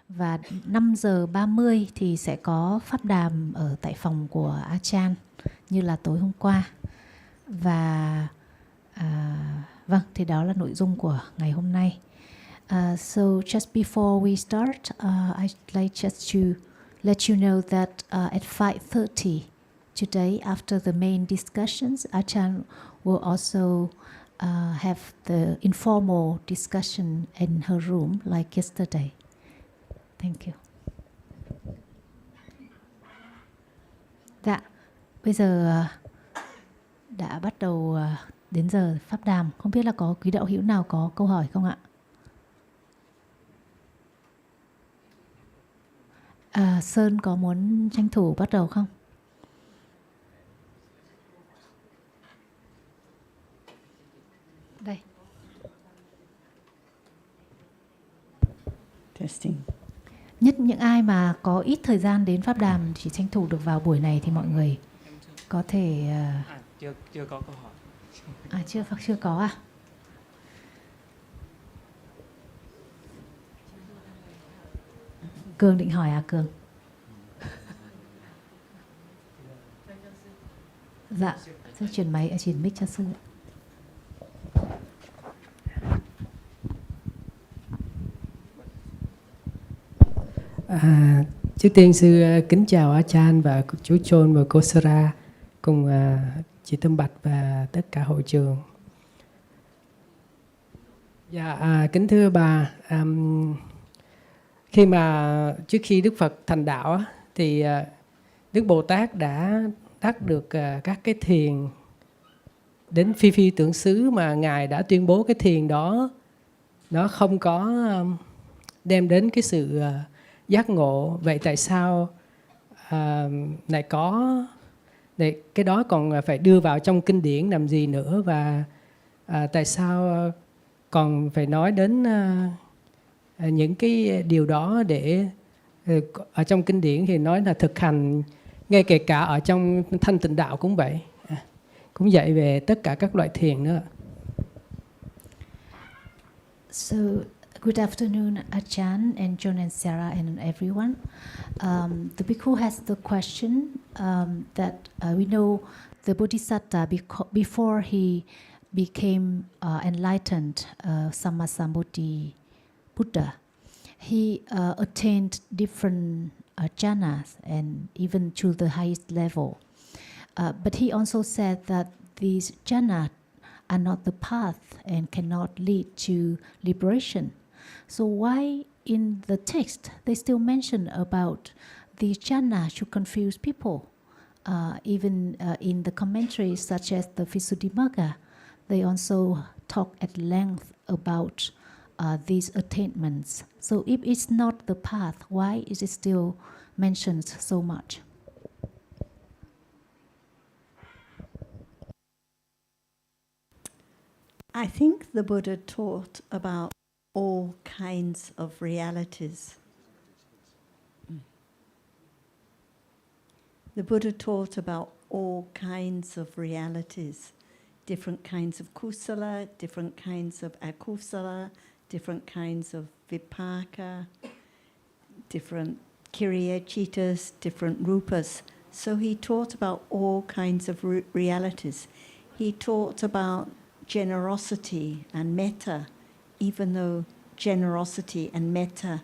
Và 5 giờ 30 thì sẽ có pháp đàm ở tại phòng của Achan như là tối hôm qua. Và vâng, thì đó là nội dung của ngày hôm nay. So just before we start, I'd like just to let you know that at 5:30 today, after the main discussions, Achan will also have the informal discussion in her room like yesterday. Thank you. Dạ, bây giờ đã bắt đầu đến giờ pháp đàm. Không biết là có quý đạo hữu nào có câu hỏi không ạ? Sơn có muốn tranh thủ bắt đầu không? Đây. Testing. Nhất những ai mà có ít thời gian đến pháp đàm chỉ tranh thủ được vào buổi này thì mọi người có thể chưa có câu hỏi. Chưa có à? Cường định hỏi à Cường? Dạ, sẽ chuyển mic cho sư. Trước tiên sư kính chào Achan và chú Chôn và cô Sara cùng chị Tâm Bạch và tất cả hội trường. Dạ, kính thưa bà, trước khi Đức Phật thành đạo thì Đức Bồ Tát đã đắc được các cái thiền đến phi tưởng xứ mà Ngài đã tuyên bố cái thiền đó nó không có đem đến cái sự giác ngộ. Vậy tại sao lại có cái đó còn phải đưa vào trong kinh điển làm gì nữa, và tại sao còn phải nói đến những cái điều đó để ở trong kinh điển thì nói là thực hành, ngay kể cả ở trong thanh tịnh đạo cũng vậy, cũng dạy về tất cả các loại thiền nữa. So, good afternoon, Achan and John and Sarah and everyone. The Bhikkhu has the question that we know the Bodhisattva, before he became enlightened Sammasambuddhi Buddha, he attained different jhanas and even to the highest level. But he also said that these jhanas are not the path and cannot lead to liberation. So why in the text they still mention about the jhana should confuse people? Even in the commentaries such as the Visuddhimagga, they also talk at length about these attainments. So if it's not the path, why is it still mentioned so much? I think the Buddha taught about all kinds of realities. The Buddha taught about all kinds of realities, different kinds of kusala, different kinds of akusala, different kinds of vipaka, different kiriya citas, different rupas. So he taught about all kinds of realities. He taught about generosity and metta, even though generosity and metta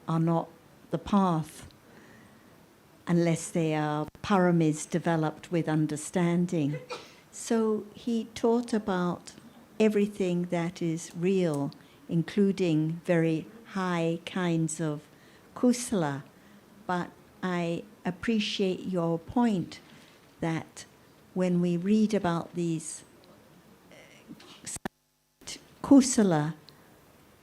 are not the path unless they are paramis developed with understanding. So he taught about everything that is real, including very high kinds of kusala. But I appreciate your point that when we read about these kusala,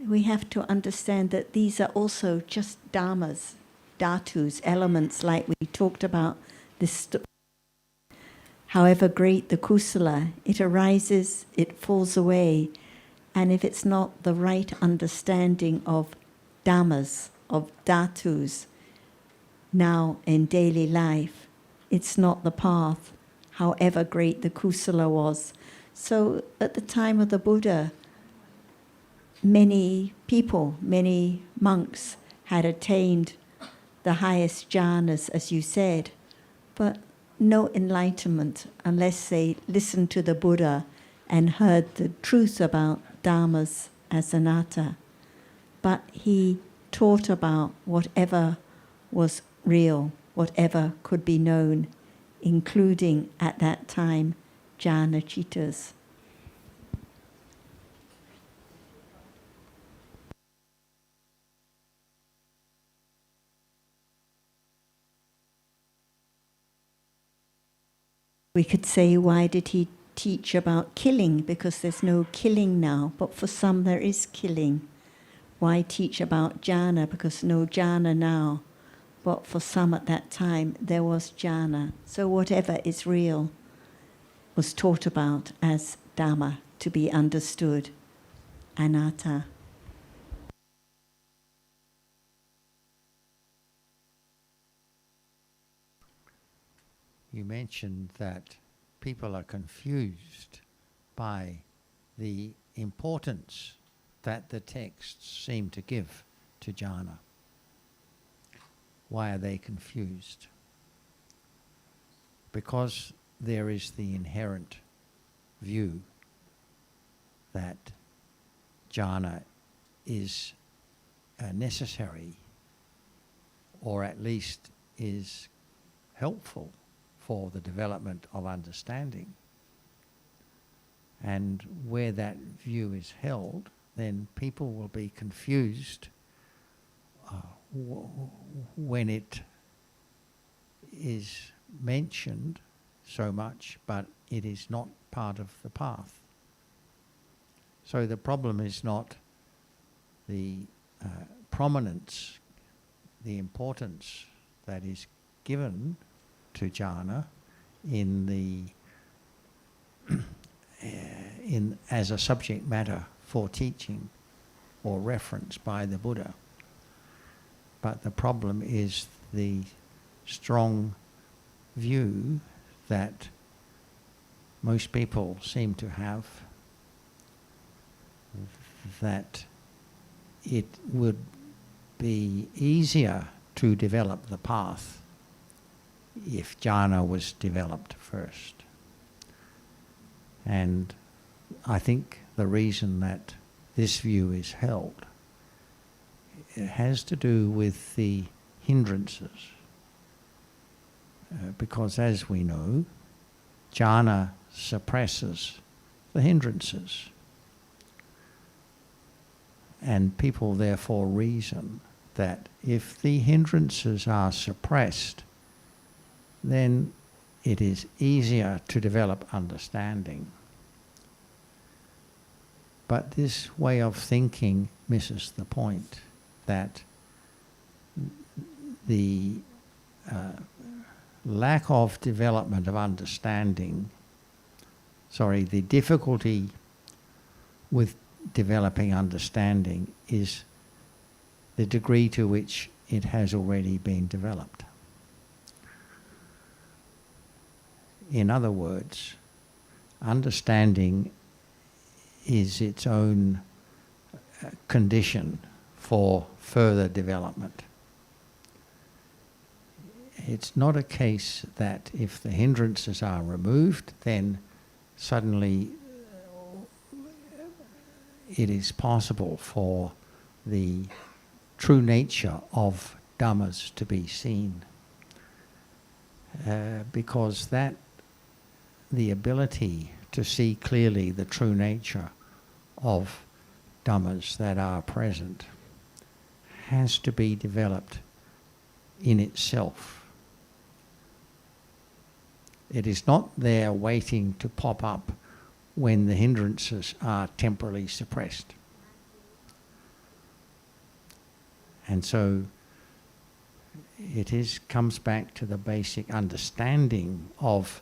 we have to understand that these are also just dhammas, dhatus, elements like we talked about. However great the kusala, it arises, it falls away, and if it's not the right understanding of dhammas, of dhatus, now in daily life, it's not the path, however great the kusala was. So at the time of the Buddha, many people, many monks had attained the highest jhanas, as you said, but no enlightenment unless they listened to the Buddha and heard the truth about dhammas as anatta. But he taught about whatever was real, whatever could be known, including at that time jhana chittas. We could say, why did he teach about killing? Because there's no killing now, but for some there is killing. Why teach about jhana? Because no jhana now, but for some at that time there was jhana. So whatever is real was taught about as Dhamma, to be understood, anatta. You mentioned that people are confused by the importance that the texts seem to give to jhana. Why are they confused? Because there is the inherent view that jhana is necessary, or at least is helpful for the development of understanding. And where that view is held, then people will be confused when it is mentioned so much, but it is not part of the path. So the problem is not the prominence, the importance that is given to jhana in the as a subject matter for teaching or reference by the Buddha. But the problem is the strong view that most people seem to have, that it would be easier to develop the path if jhana was developed first. And I think the reason that this view is held, it has to do with the hindrances. Because as we know, jhana suppresses the hindrances. And people therefore reason that if the hindrances are suppressed, then it is easier to develop understanding. But this way of thinking misses the point that the lack of development of understanding, the difficulty with developing understanding is the degree to which it has already been developed. In other words, understanding is its own condition for further development. It's not a case that if the hindrances are removed, then suddenly it is possible for the true nature of dhammas to be seen. Because the ability to see clearly the true nature of dhammas that are present has to be developed in itself. It is not there waiting to pop up when the hindrances are temporarily suppressed. And so it comes back to the basic understanding of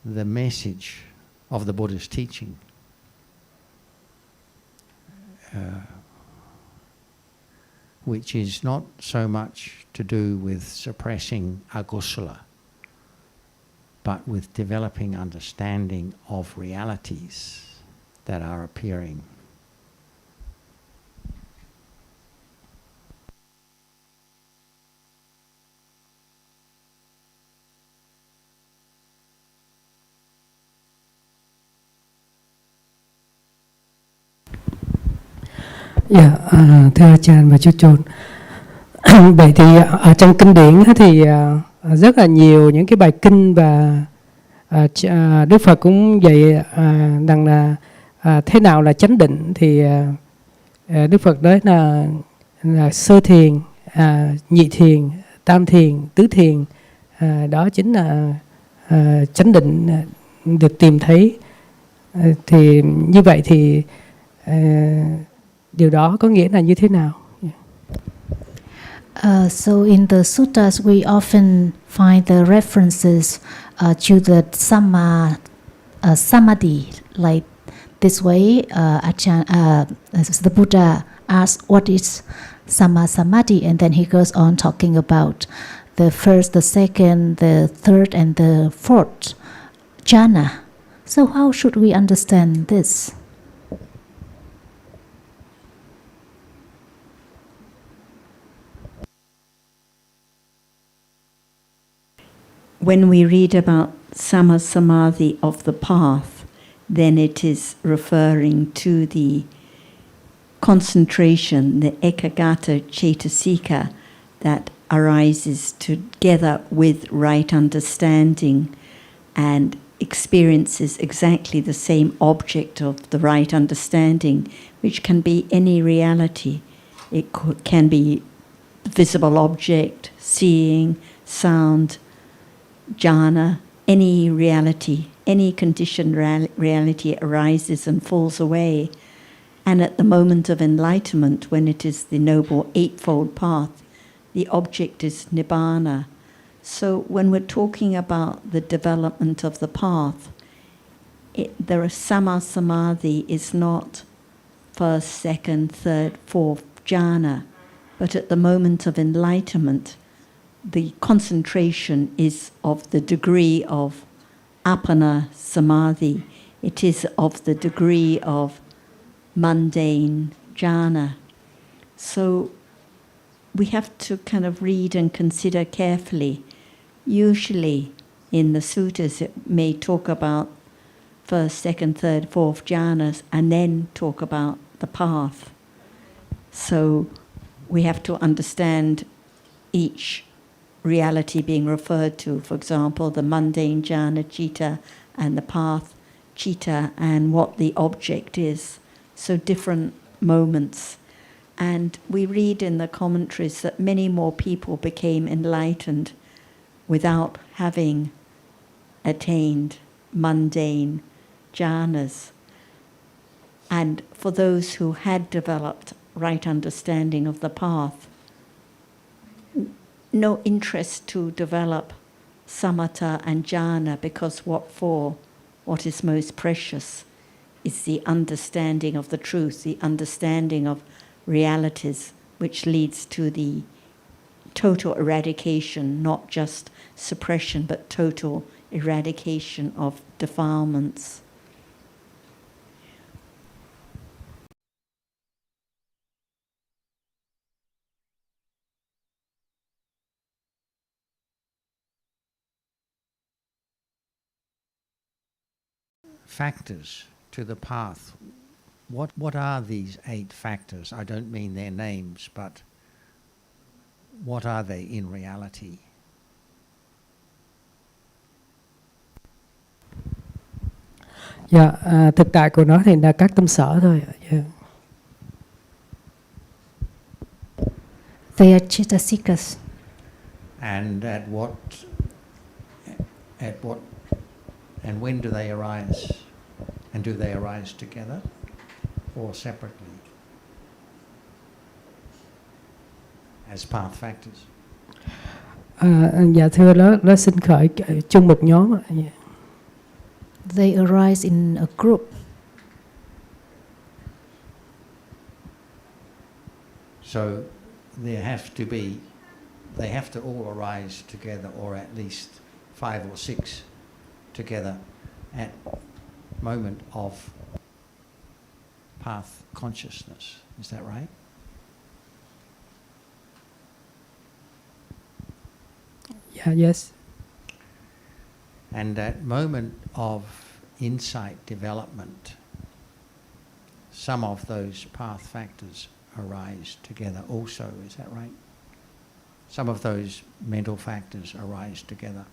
the message of the Buddha's teaching. Which is not so much to do with suppressing akusala, but with developing understanding of realities that are appearing. Dạ, thưa Achan và chú Chôn. Vậy thì ở trong kinh điển thì rất là nhiều những cái bài kinh và Đức Phật cũng dạy rằng là thế nào là chánh định. Thì Đức Phật nói là sơ thiền, nhị thiền, tam thiền, tứ thiền, đó chính là chánh định được tìm thấy. Thì như vậy thì điều đó có nghĩa là như thế nào? So in the suttas, we often find the references to the samadhi, like this way. The Buddha asks, "What is samadhi?" And then he goes on talking about the first, the second, the third, and the fourth jhana. So how should we understand this? When we read about samadhi of the path, then it is referring to the concentration, the ekagata cetasika that arises together with right understanding and experiences exactly the same object of the right understanding, which can be any reality. It can be visible object, seeing, sound, jhana, any reality, any conditioned reality arises and falls away. And at the moment of enlightenment, when it is the Noble Eightfold Path, the object is nibbana. So when we're talking about the development of the path, the samadhi is not first, second, third, fourth jhana, but at the moment of enlightenment, the concentration is of the degree of appana samadhi. It is of the degree of mundane jhana. So we have to kind of read and consider carefully. Usually in the suttas it may talk about first, second, third, fourth jhanas and then talk about the path. So we have to understand each reality being referred to, for example, the mundane jhana, citta, and the path, citta, and what the object is. So different moments. And we read in the commentaries that many more people became enlightened without having attained mundane jhanas. And for those who had developed right understanding of the path, no interest to develop samatha and jhana, because what is most precious is the understanding of the truth, the understanding of realities, which leads to the total eradication, not just suppression, but total eradication of defilements. Factors to the path. What are these 8 factors? I don't mean their names, but what are they in reality? Dạ, thực tại của nó thì là các tâm sở thôi. Yeah. They are cetasikas. And and when do they arise? And do they arise together or separately as path factors? Dạ thưa, nó sinh khởi chung một nhóm. Yeah. They arise in a group. So they have to all arise together, or at least 5 or 6 together at moment of path consciousness. Is that right? Yeah, yes. And at moment of insight development, some of those path factors arise together also. Is that right? Some of those mental factors arise together.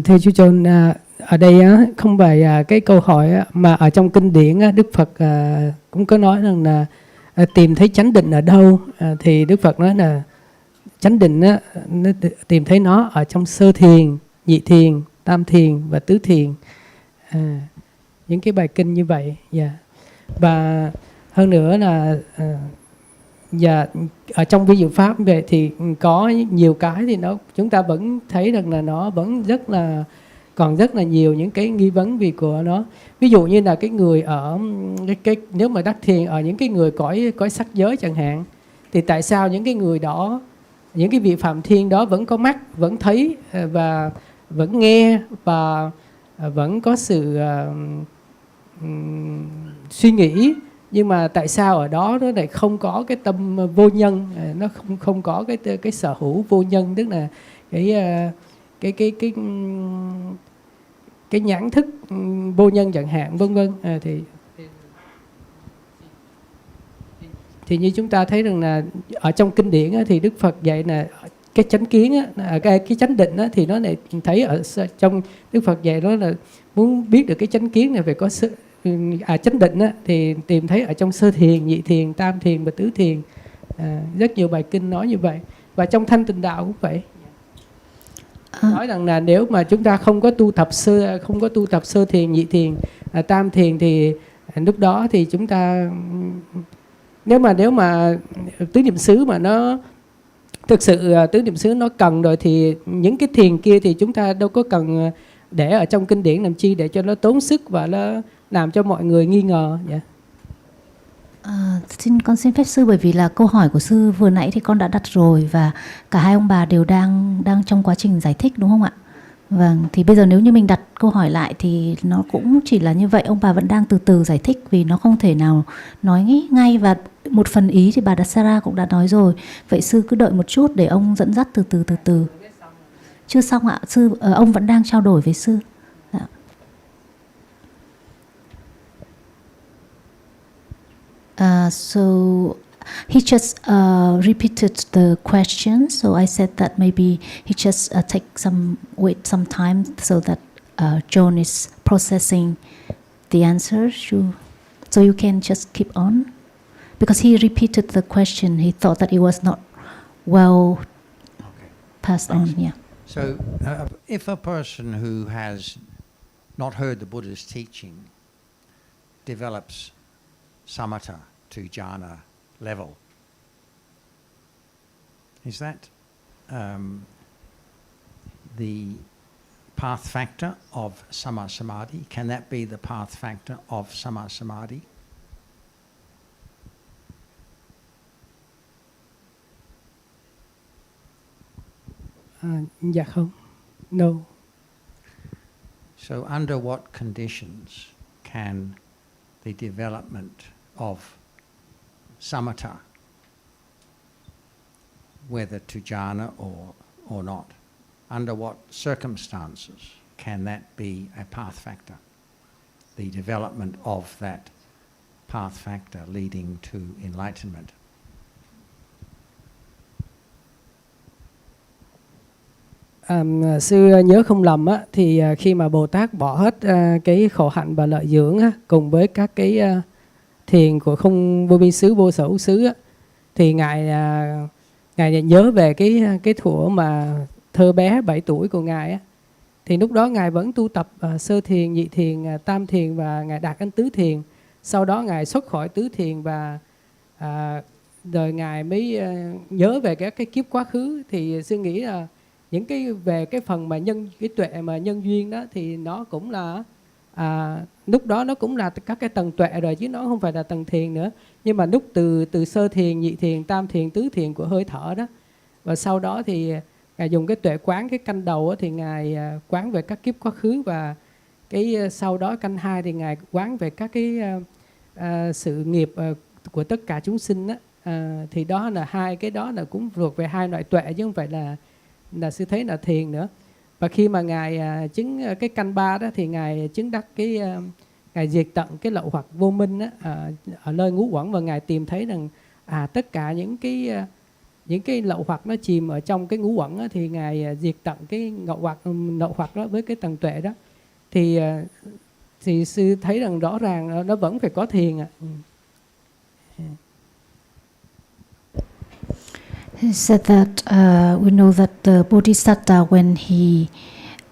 Thưa chú John, ở đây không phải cái câu hỏi mà ở trong kinh điển Đức Phật cũng có nói rằng là tìm thấy chánh định ở đâu, thì Đức Phật nói là chánh định tìm thấy nó ở trong sơ thiền, nhị thiền, tam thiền và tứ thiền. Những cái bài kinh như vậy. Và hơn nữa là ở trong vi diệu pháp về thì có nhiều cái thì chúng ta vẫn thấy rằng là nó vẫn còn rất là nhiều những cái nghi vấn vì của nó. Ví dụ như là cái người ở nếu mà đắc thiền ở những cái người cõi sắc giới chẳng hạn, thì tại sao những cái người đó, những cái vị phạm thiên đó vẫn có mắt, vẫn thấy và vẫn nghe và vẫn có sự suy nghĩ, nhưng mà tại sao ở đó nó lại không có cái tâm vô nhân, nó không có cái sở hữu vô nhân, tức là cái nhãn thức vô nhân chẳng hạn, vân vân. Thì như chúng ta thấy rằng là ở trong kinh điển thì Đức Phật dạy là cái chánh kiến, cái chánh định thì nó lại thấy ở trong Đức Phật dạy đó là muốn biết được cái chánh kiến này phải có sự chánh định thì tìm thấy ở trong sơ thiền, nhị thiền, tam thiền và tứ thiền. Rất nhiều bài kinh nói như vậy. Và trong thanh tịnh đạo cũng vậy. Nói rằng là nếu mà chúng ta không có tu tập sơ thiền, nhị thiền, tam thiền thì lúc đó thì chúng ta nếu mà tứ niệm xứ mà nó thực sự tứ niệm xứ nó cần rồi thì những cái thiền kia thì chúng ta đâu có cần để ở trong kinh điển làm chi để cho nó tốn sức và nó làm cho mọi người nghi ngờ. Con xin phép sư, bởi vì là câu hỏi của sư vừa nãy thì con đã đặt rồi và cả hai ông bà đều đang trong quá trình giải thích, đúng không ạ? Vâng, thì bây giờ nếu như mình đặt câu hỏi lại thì nó cũng chỉ là như vậy, ông bà vẫn đang từ từ giải thích vì nó không thể nào nói ngay, và một phần ý thì bà Đạt Sarah cũng đã nói rồi. Vậy sư cứ đợi một chút để ông dẫn dắt từ từ. Chưa xong ạ, sư ông vẫn đang trao đổi với sư. So he just repeated the question, so I said that maybe he just wait some time so that John is processing the answer. So you can just keep on, because he repeated the question. He thought that it was not well passed on. Yeah. So if a person who has not heard the Buddha's teaching develops samatha to jhana level, is that the path factor of sama samadhi? Can that be the path factor of sama samadhi? Dạ không. No. So under what conditions can the development of samatha, whether to jhana or not, under what circumstances can that be a path factor? The development of that path factor leading to enlightenment. Sư nhớ không lầm thì khi mà Bồ Tát bỏ hết cái khổ hạnh và lợi dưỡng cùng với các cái thiền của không vô biên xứ, vô sở hữu xứ thì ngài nhớ về cái thuở mà thơ bé 7 tuổi của ngài thì lúc đó ngài vẫn tu tập sơ thiền, nhị thiền, tam thiền và ngài đạt đến tứ thiền. Sau đó ngài xuất khỏi tứ thiền và rồi ngài mới nhớ về các cái kiếp quá khứ. Thì sư nghĩ là những cái về cái phần mà cái tuệ mà nhân duyên đó thì nó cũng là lúc đó nó cũng là các cái tầng tuệ rồi, chứ nó không phải là tầng thiền nữa. Nhưng mà lúc từ sơ thiền, nhị thiền, tam thiền, tứ thiền của hơi thở đó, và sau đó thì ngài dùng cái tuệ quán, cái canh đầu thì ngài quán về các kiếp quá khứ, và cái sau đó canh 2 thì ngài quán về các cái sự nghiệp của tất cả chúng sinh đó. Thì đó là hai cái đó là cũng thuộc về hai loại tuệ, chứ không phải là sư thấy là thiền nữa. Và khi mà ngài chứng cái căn ba đó thì ngài chứng đắc cái ngài diệt tận cái lậu hoặc vô minh á, ở nơi ngũ uẩn, và ngài tìm thấy rằng tất cả những cái lậu hoặc nó chìm ở trong cái ngũ uẩn á, thì ngài diệt tận cái lậu hoặc đó với cái tầng tuệ đó. Thì sư thấy rằng rõ ràng nó vẫn phải có thiền ạ. He said that we know that the Bodhisattva, when he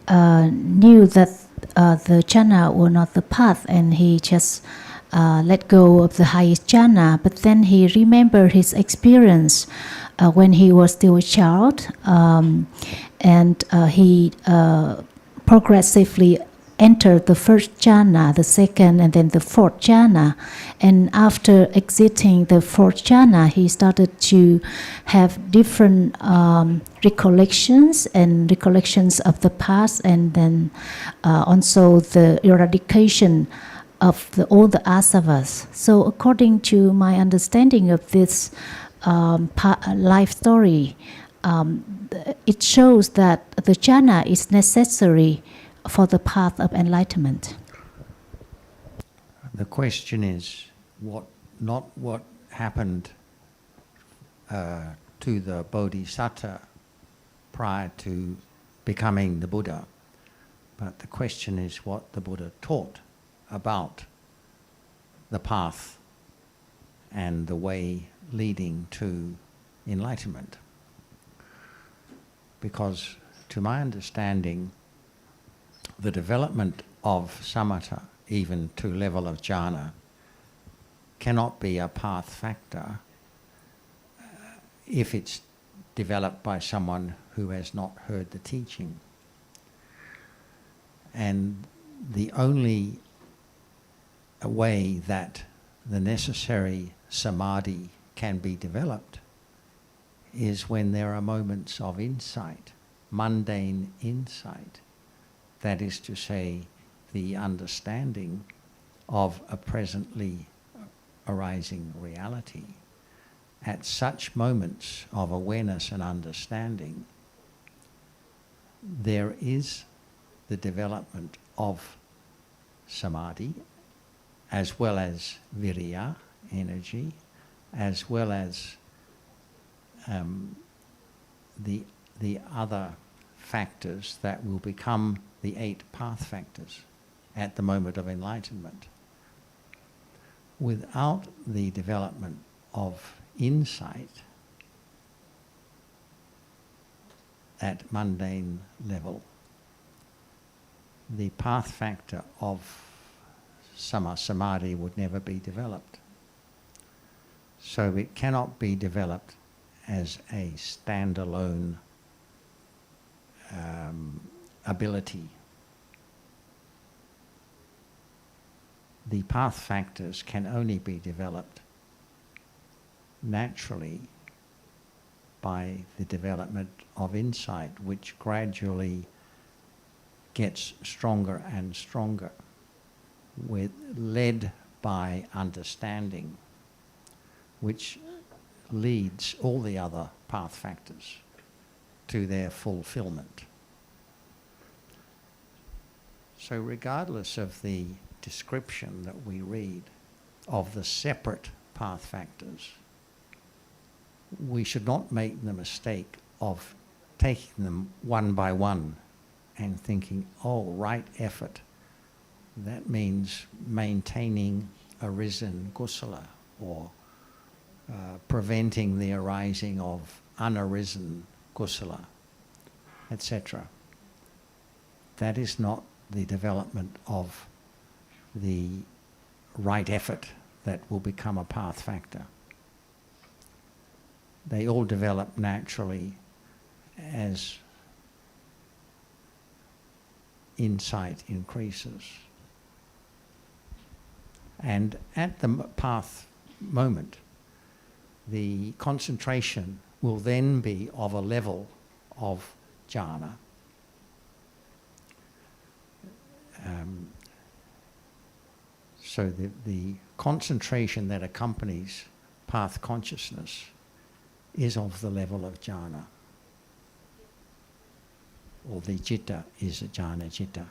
knew that the jhana were not the path, and he just let go of the highest jhana, but then he remembered his experience when he was still a child, and he progressively entered the first jhana, the second, and then the fourth jhana. And after exiting the fourth jhana, he started to have different recollections of the past, and then also the eradication of all the asavas. So according to my understanding of this life story, it shows that the jhana is necessary for the path of enlightenment. The question is not what happened to the Bodhisattva prior to becoming the Buddha, but the question is what the Buddha taught about the path and the way leading to enlightenment. Because to my understanding, the development of samatha, even to level of jhana, cannot be a path factor if it's developed by someone who has not heard the teaching. And the only way that the necessary samadhi can be developed is when there are moments of insight, mundane insight. That is to say, the understanding of a presently arising reality. At such moments of awareness and understanding, there is the development of samadhi, as well as virya, energy, as well as the other factors that will become the 8 path factors at the moment of enlightenment. Without the development of insight at mundane level, the path factor of samadhi would never be developed. So it cannot be developed as a standalone ability. The path factors can only be developed naturally by the development of insight, which gradually gets stronger and stronger, led by understanding, which leads all the other path factors to their fulfillment. So regardless of the description that we read of the separate path factors, we should not make the mistake of taking them one by one and thinking, oh, right effort, that means maintaining arisen kusala, or preventing the arising of unarisen kusala, etc. That is not the development of the right effort that will become a path factor. They all develop naturally as insight increases. And at the path moment, the concentration will then be of a level of jhana. So the concentration that accompanies path consciousness is of the level of jhana, or the citta is a jhana citta.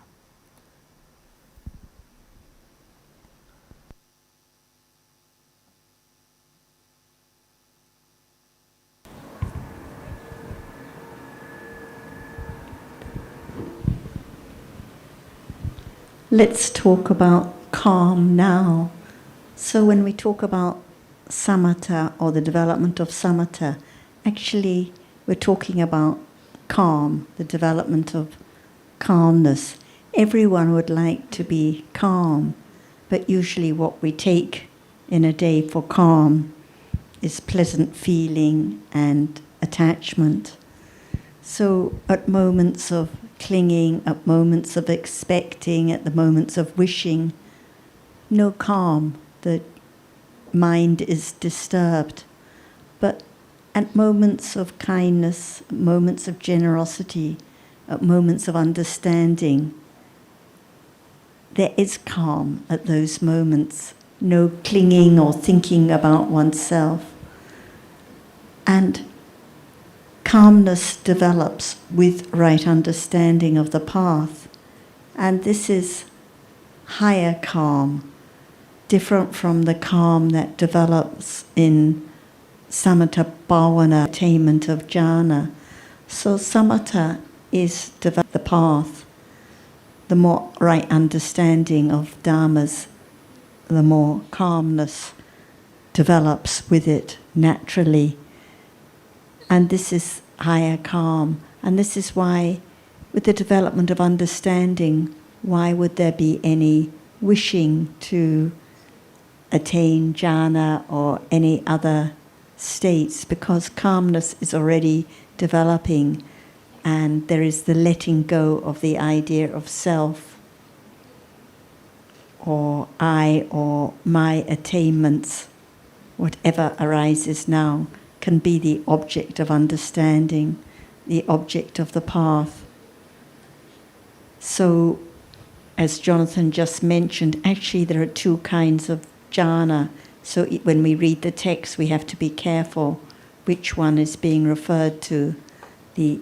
Let's talk about calm now. So when we talk about samatha or the development of samatha, actually we're talking about calm, the development of calmness. Everyone would like to be calm, but usually what we take in a day for calm is pleasant feeling and attachment. So at moments of clinging, at moments of expecting, at the moments of wishing, no calm, the mind is disturbed. But at moments of kindness, moments of generosity, at moments of understanding, there is calm at those moments, no clinging or thinking about oneself. And calmness develops with right understanding of the path. And this is higher calm, different from the calm that develops in samatha bhavana, attainment of jhana. So samatha is the path. The more right understanding of dhammas, the more calmness develops with it naturally. And this is higher calm. And this is why, with the development of understanding, why would there be any wishing to attain jhana or any other states? Because calmness is already developing, and there is the letting go of the idea of self or I or my attainments. Whatever arises now can be the object of understanding, the object of the path. So, as Jonathan just mentioned, actually there are two kinds of jhana. So when we read the text, we have to be careful which one is being referred to. The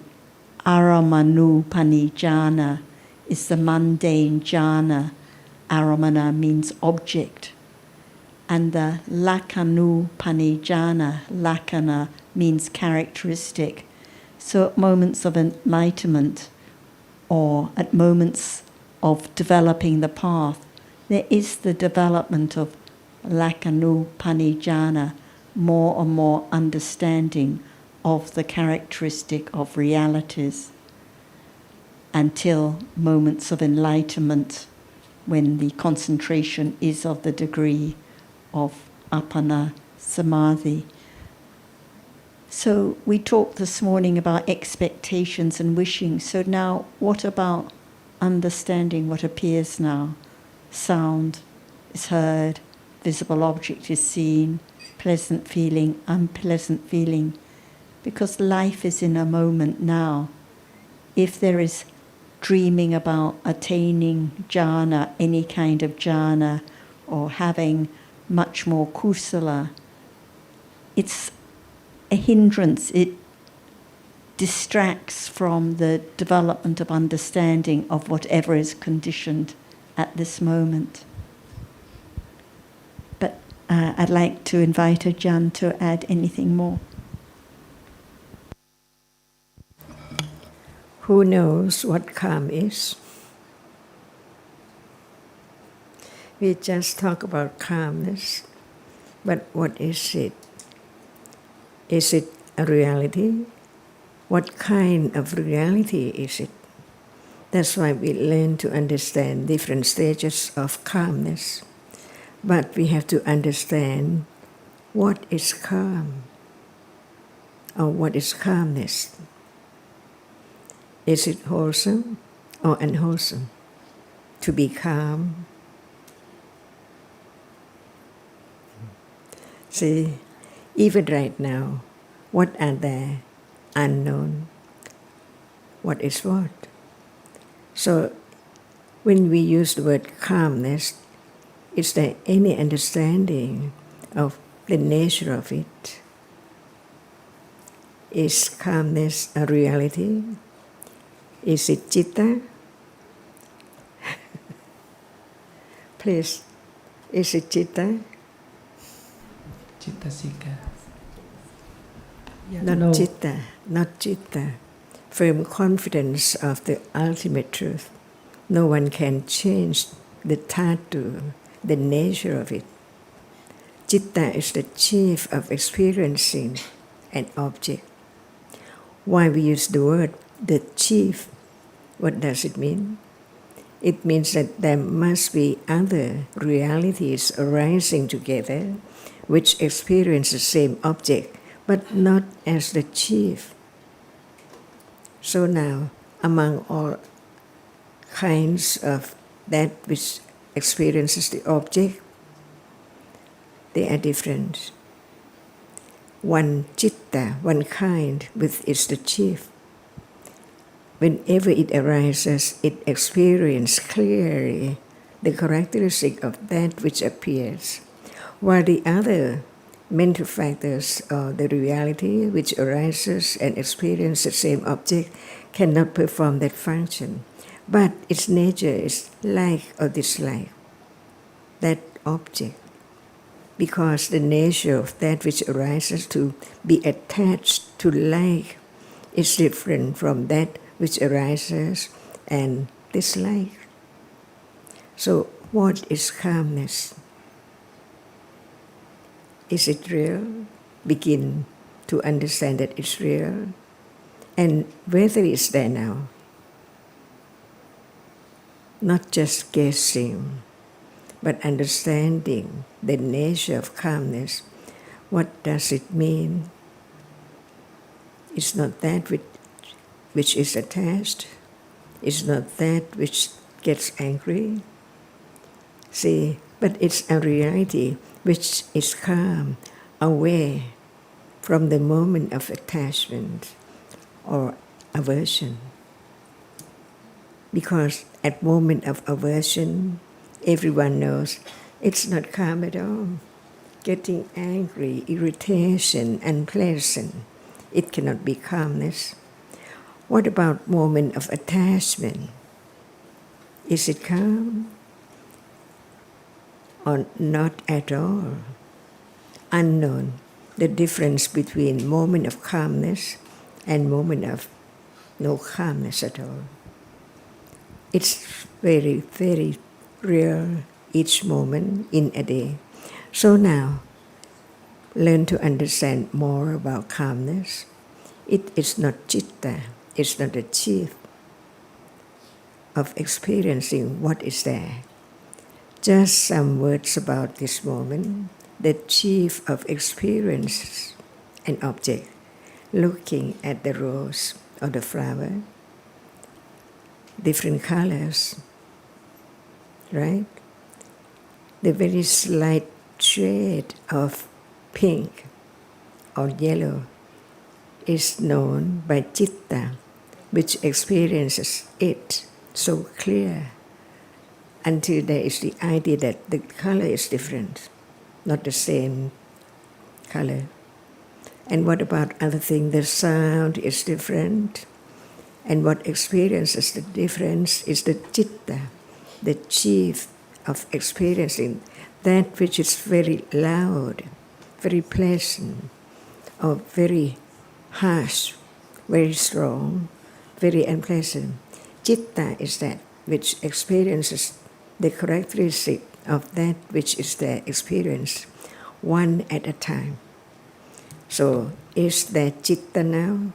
Aramanu jhana is the mundane jhana. Aramana means object. And the Lakanu jhana, Lakana means characteristic. So at moments of enlightenment or at moments of developing the path, there is the development of Lakanu jhana, more and more understanding of the characteristic of realities, until moments of enlightenment when the concentration is of the degree of appana samadhi. So we talked this morning about expectations and wishing. So now what about understanding what appears now? Sound is heard, visible object is seen, pleasant feeling, unpleasant feeling. Because life is in a moment now. If there is dreaming about attaining jhana, any kind of jhana, or having much more kusala, it's a hindrance. It distracts from the development of understanding of whatever is conditioned at this moment. But I'd like to invite Ajahn to add anything more. Who knows what calm is? We just talk about calmness, but what is it? Is it a reality? What kind of reality is it? That's why we learn to understand different stages of calmness. But we have to understand what is calm, or what is calmness. Is it wholesome or unwholesome? To be calm. See, even right now, what are there? Unknown. What is what? So, when we use the word calmness, is there any understanding of the nature of it. Is calmness a reality? Is it citta? Please, is it citta? Chittasika. Yeah, Not no. citta, not citta. Firm confidence of the ultimate truth. No one can change the tattoo, the nature of it. Citta is the chief of experiencing an object. Why we use the word the chief? What does it mean? It means that there must be other realities arising together which experience the same object, but not as the chief. So now, among all kinds of that which experiences the object, they are different. One citta, one kind, which is the chief. Whenever it arises, it experiences clearly the characteristic of that which appears, while the other mental factors or the reality which arises and experiences the same object cannot perform that function. But its nature is like or dislike that object, because the nature of that which arises to be attached to like is different from that which arises and dislike. So what is calmness? Is it real? Begin to understand that it's real. And whether it's there now. Not just guessing, but understanding the nature of calmness. What does it mean? It's not that which is attached. It's not that which gets angry. See, but it's a reality which is calm, away from the moment of attachment or aversion. Because at moment of aversion, everyone knows it's not calm at all. Getting angry, irritation, unpleasant, it cannot be calmness. What about moment of attachment? Is it calm? Or not at all? Unknown, the difference between moment of calmness and moment of no calmness at all. It's very, very real each moment in a day. So now, learn to understand more about calmness. It is not citta, it's not the chief of experiencing what is there. Just some words about this moment. The chief of experience an object, looking at the rose or the flower, different colors, right? The very slight shade of pink or yellow is known by citta, which experiences it so clear until there is the idea that the color is different, not the same color. And what about other things? The sound is different. And what experiences the difference is the citta, the chief of experiencing that which is very loud, very pleasant, or very harsh, very strong, very unpleasant. Citta is that which experiences the characteristic of that which is their experience, one at a time. So, is there citta now?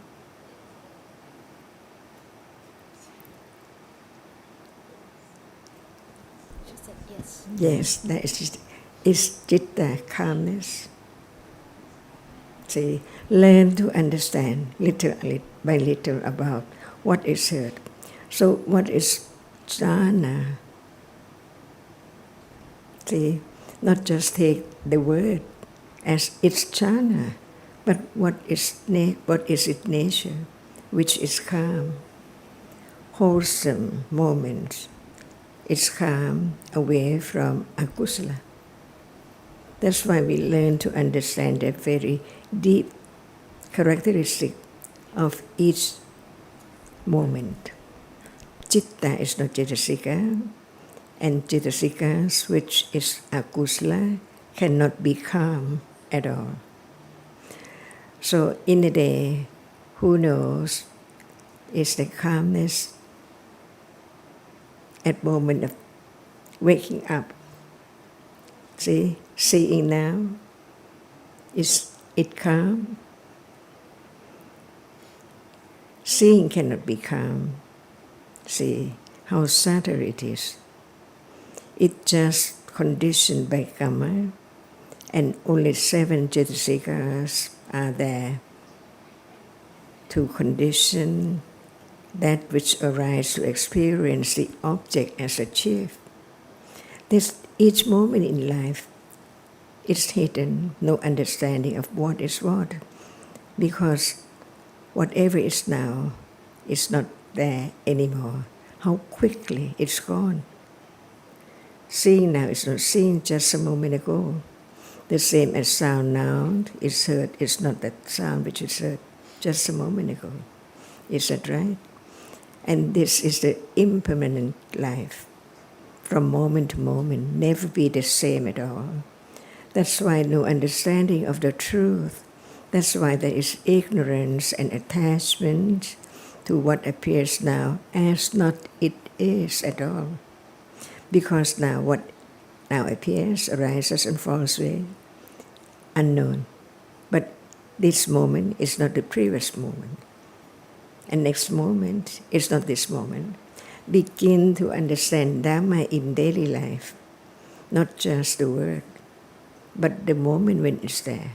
She said yes. Yes, that is citta, calmness. See, learn to understand little by little about what is heard. So, what is jhana? See, not just take the word as its jhana, but what is its nature, which is calm, wholesome moments. It's calm away from akusala. That's why we learn to understand the very deep characteristic of each moment. Chitta is not Cetasika, and Cetasikas, which is akusala, cannot be calm at all. So in a day, who knows, is the calmness at moment of waking up. See, seeing now, is it calm? Seeing cannot be calm. See how subtle it is. It just conditioned by karma, and only 7 Cetasikas are there to condition that which arises to experience the object as achieved. This each moment in life is hidden, no understanding of what is what, because whatever is now is not there anymore. How quickly it's gone. Seeing now is not seen just a moment ago. The same as sound now is heard, it's not that sound which is heard just a moment ago. Is that right? And this is the impermanent life. From moment to moment, never be the same at all. That's why no understanding of the truth. That's why there is ignorance and attachment to what appears now as not it is at all. Because now what now appears, arises and falls away, unknown. But this moment is not the previous moment. And next moment is not this moment. Begin to understand Dhamma in daily life, not just the word, but the moment when it's there.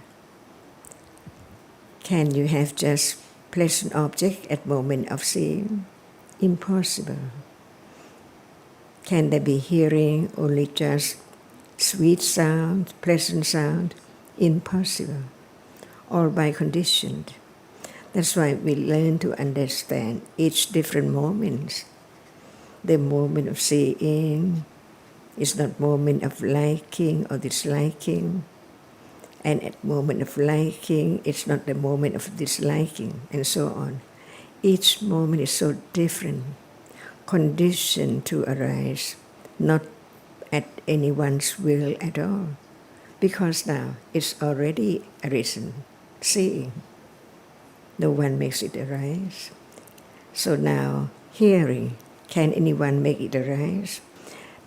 Can you have just pleasant object at moment of seeing? Impossible. Can there be hearing only just sweet sound, pleasant sound? Impossible. All by conditioned. That's why we learn to understand each different moment. The moment of seeing is not moment of liking or disliking. And at moment of liking, it's not the moment of disliking, and so on. Each moment is so different, conditioned to arise, not at anyone's will at all. Because now it's already arisen, seeing. No one makes it arise. So now, hearing, can anyone make it arise?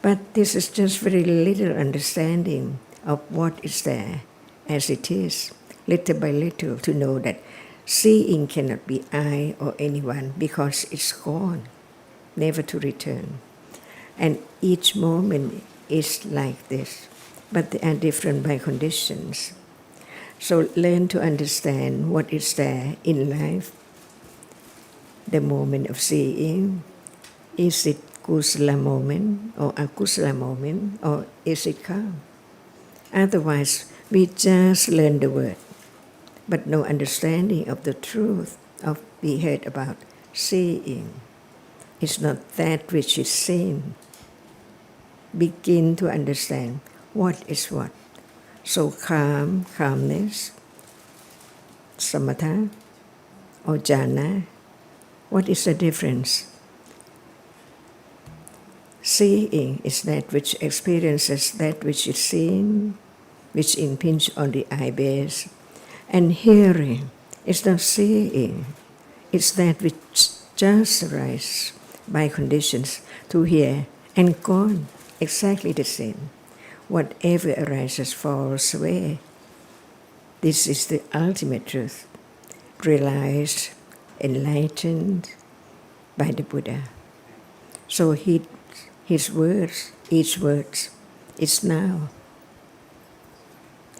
But this is just very little understanding of what is there as it is, little by little, to know that seeing cannot be I or anyone because it's gone, never to return. And each moment is like this, but they are different by conditions. So learn to understand what is there in life. The moment of seeing, is it kusala moment or akusala moment, or is it calm? Otherwise, we just learn the word, but no understanding of the truth of we heard about seeing. It's not that which is seen. Begin to understand what is what. So calm, calmness, samatha or jhana, what is the difference? Seeing is that which experiences that which is seen, which impinge on the eye base. And hearing is not seeing, it's that which just arises by conditions to hear and gone, exactly the same. Whatever arises falls away. This is the ultimate truth, realized, enlightened by the Buddha. So his words, each word, is now.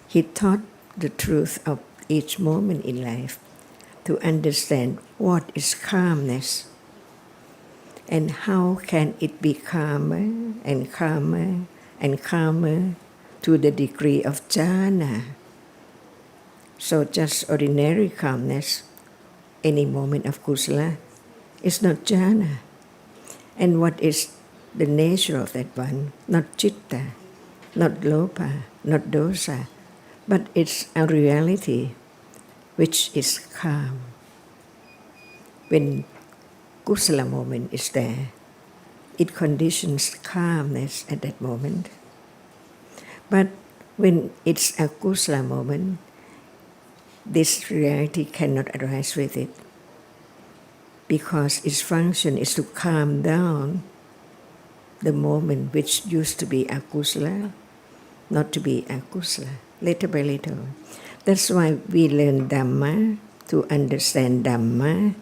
He taught the truth of each moment in life to understand what is calmness and how can it be calmer and calmer and calmer to the degree of jhana. So just ordinary calmness, any moment of kusala, is not jhana. And what is the nature of that one? Not citta, not lopa, not dosa, but it's a reality which is calm. When kusala moment is there, it conditions calmness at that moment. But when it's a kusala moment, this reality cannot arise with it, because its function is to calm down the moment which used to be akusala, not to be akusala, little by little. That's why we learn Dhamma, to understand Dhamma,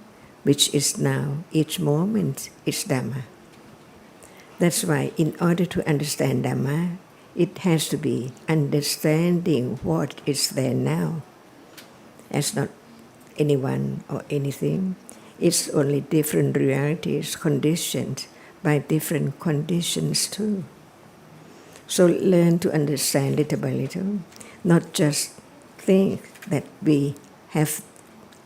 which is now, each moment is Dhamma. That's why in order to understand Dhamma, it has to be understanding what is there now, as not anyone or anything. It's only different realities conditioned by different conditions too. So learn to understand little by little, not just think that we have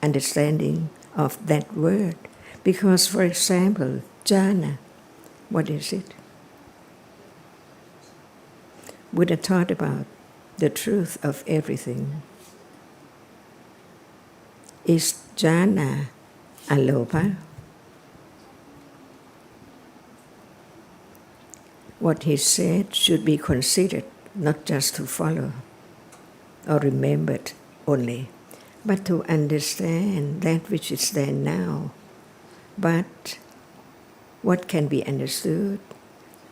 understanding of that word. Because, for example, jhana, what is it? Buddha taught about the truth of everything. Is jhana alopa? What he said should be considered, not just to follow or remembered only, but to understand that which is there now. But what can be understood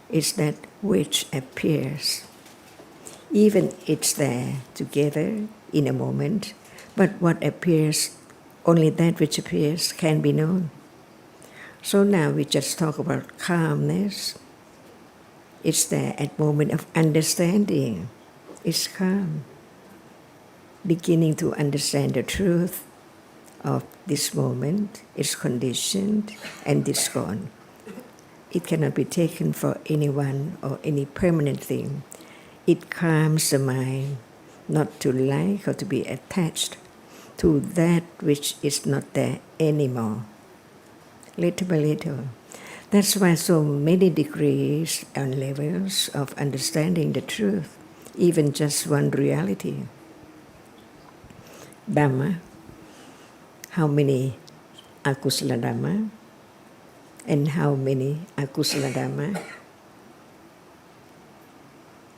is that which appears. Even it's there together in a moment, but what appears, only that which appears can be known. So now we just talk about calmness. It's there at moment of understanding. It's calm. Beginning to understand the truth of this moment is conditioned and is gone. It cannot be taken for anyone or any permanent thing. It calms the mind not to like or to be attached to that which is not there anymore. Little by little. That's why so many degrees and levels of understanding the truth, even just one reality. Dhamma, how many akusala Dhamma and how many akusala Dhamma,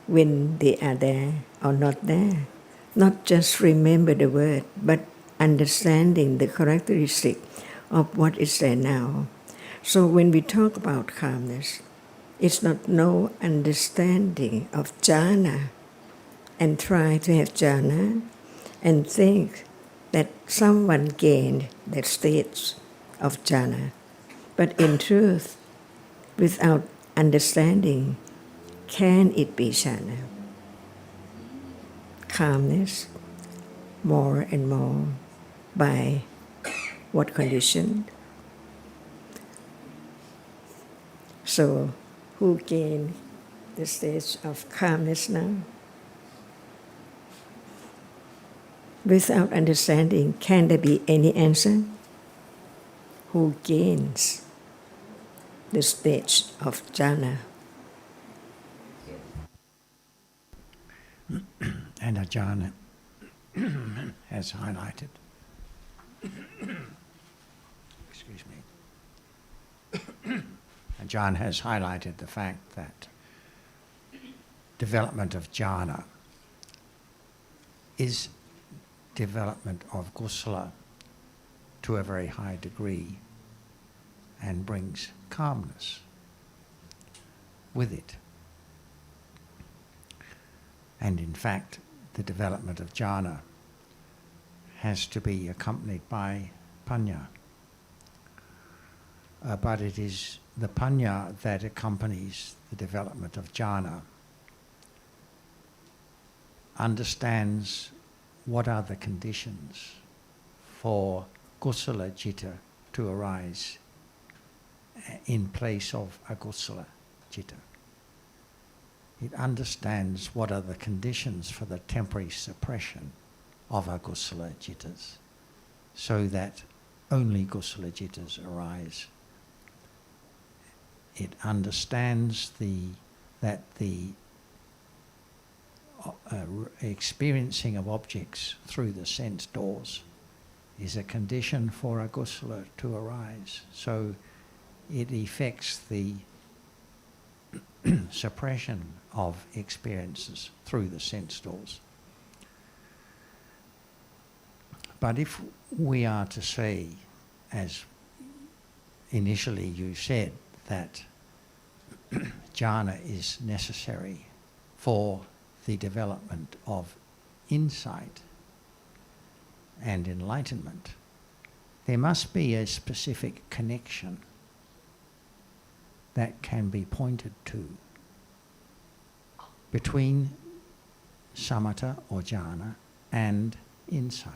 when they are there or not there. Not just remember the word, but understanding the characteristic of what is there now. So when we talk about calmness, it's not no understanding of jhana and try to have jhana and think that someone gained that state of jhana. But in truth, without understanding, can it be jhana? Calmness, more and more, by what condition? So, who gained the stage of calmness now? Without understanding, can there be any answer? Who gains the stage of jhana? And Ajahn has highlighted, excuse me, Ajahn has highlighted the fact that development of jhana is development of kusala to a very high degree and brings calmness with it. And in fact, the development of jhana has to be accompanied by panya. But it is the panya that accompanies the development of jhana, understands what are the conditions for kusala citta to arise in place of akusala citta. It understands what are the conditions for the temporary suppression of akusala cittas, so that only kusala cittas arise. It understands that the experiencing of objects through the sense doors is a condition for a kusala to arise. So it affects the suppression of experiences through the sense doors. But if we are to say, as initially you said, that jhana is necessary for the development of insight and enlightenment, there must be a specific connection that can be pointed to between samatha or jhana and insight.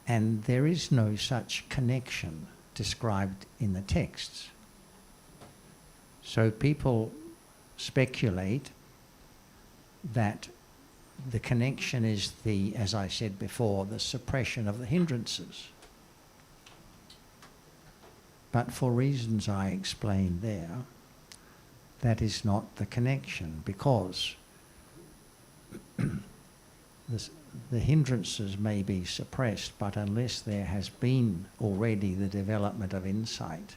And there is no such connection described in the texts. So people speculate that the connection is the, as I said before, the suppression of the hindrances. But for reasons I explained there, that is not the connection, because the hindrances may be suppressed, but unless there has been already the development of insight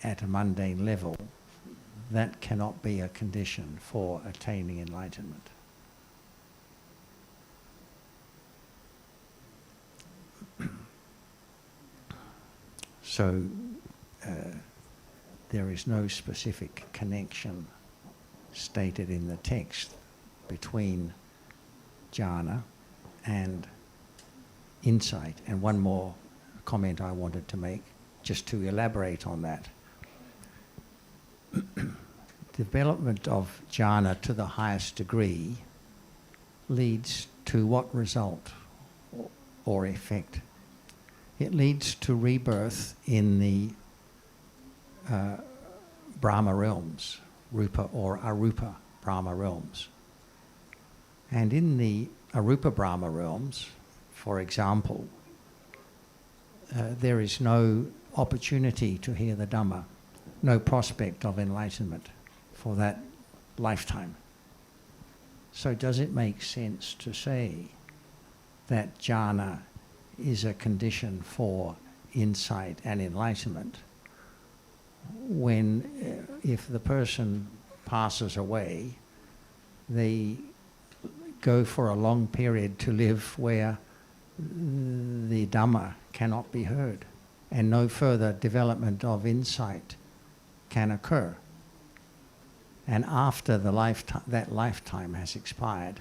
at a mundane level, that cannot be a condition for attaining enlightenment. So there is no specific connection stated in the text between jhana and insight. And one more comment I wanted to make, just to elaborate on that. Development of jhana to the highest degree leads to what result or effect? It leads to rebirth in the Brahma realms, Rupa or Arupa Brahma realms. And in the Arupa Brahma realms, for example, there is no opportunity to hear the Dhamma, no prospect of enlightenment for that lifetime. So does it make sense to say that jhana is a condition for insight and enlightenment when, if the person passes away, they go for a long period to live where the Dhamma cannot be heard and no further development of insight can occur? And after the that lifetime has expired,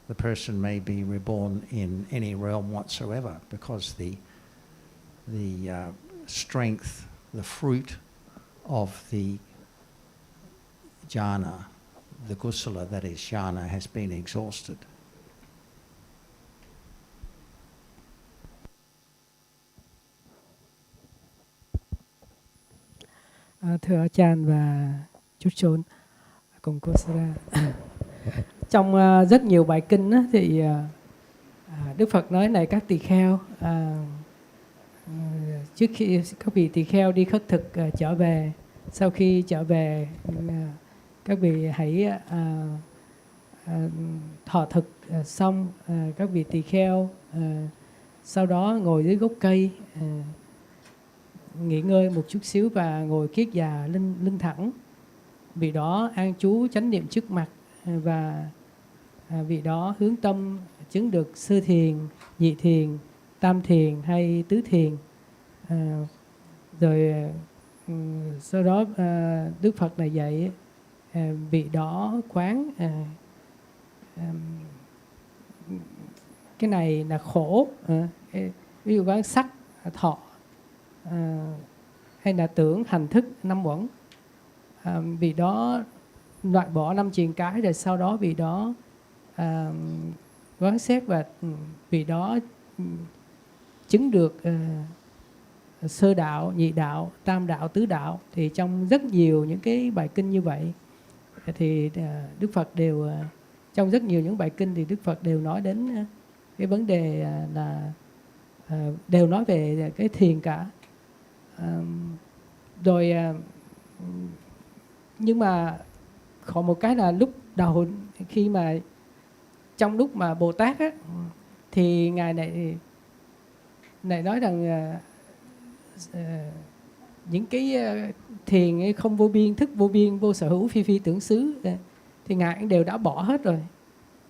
the person may be reborn in any realm whatsoever, because the strength, the fruit of the jhana, the kusala that is jhana, has been exhausted. Thưa Achan và chú Chôn cùng cô Sara, trong rất nhiều bài kinh á, thì Đức Phật nói này các tỳ kheo, trước khi các vị tỳ kheo đi khất thực trở về, sau khi trở về các vị hãy thọ thực xong, các vị tỳ kheo sau đó ngồi dưới gốc cây, nghỉ ngơi một chút xíu và ngồi kiết già lưng thẳng. Vị đó an trú chánh niệm trước mặt và vị đó hướng tâm chứng được sơ thiền, nhị thiền, tam thiền hay tứ thiền. Rồi sau đó Đức Phật này dạy vị đó quán cái này là khổ, ví dụ quán sắc, thọ hay là tưởng, hành thức, năm uẩn. Vị đó loại bỏ năm triền cái, rồi sau đó vị đó quán xét và vị đó chứng được sơ đạo, nhị đạo, tam đạo, tứ đạo. Thì trong rất nhiều những cái bài kinh như vậy thì Đức Phật đều, trong rất nhiều những bài kinh thì Đức Phật đều nói đến cái vấn đề là đều nói về cái thiền cả. Rồi Nhưng mà còn một cái là lúc đầu khi mà trong lúc mà Bồ Tát á, thì ngài này nói rằng những cái thiền không vô biên, thức vô biên, vô sở hữu, phi phi tưởng xứ thì ngài cũng đều đã bỏ hết rồi.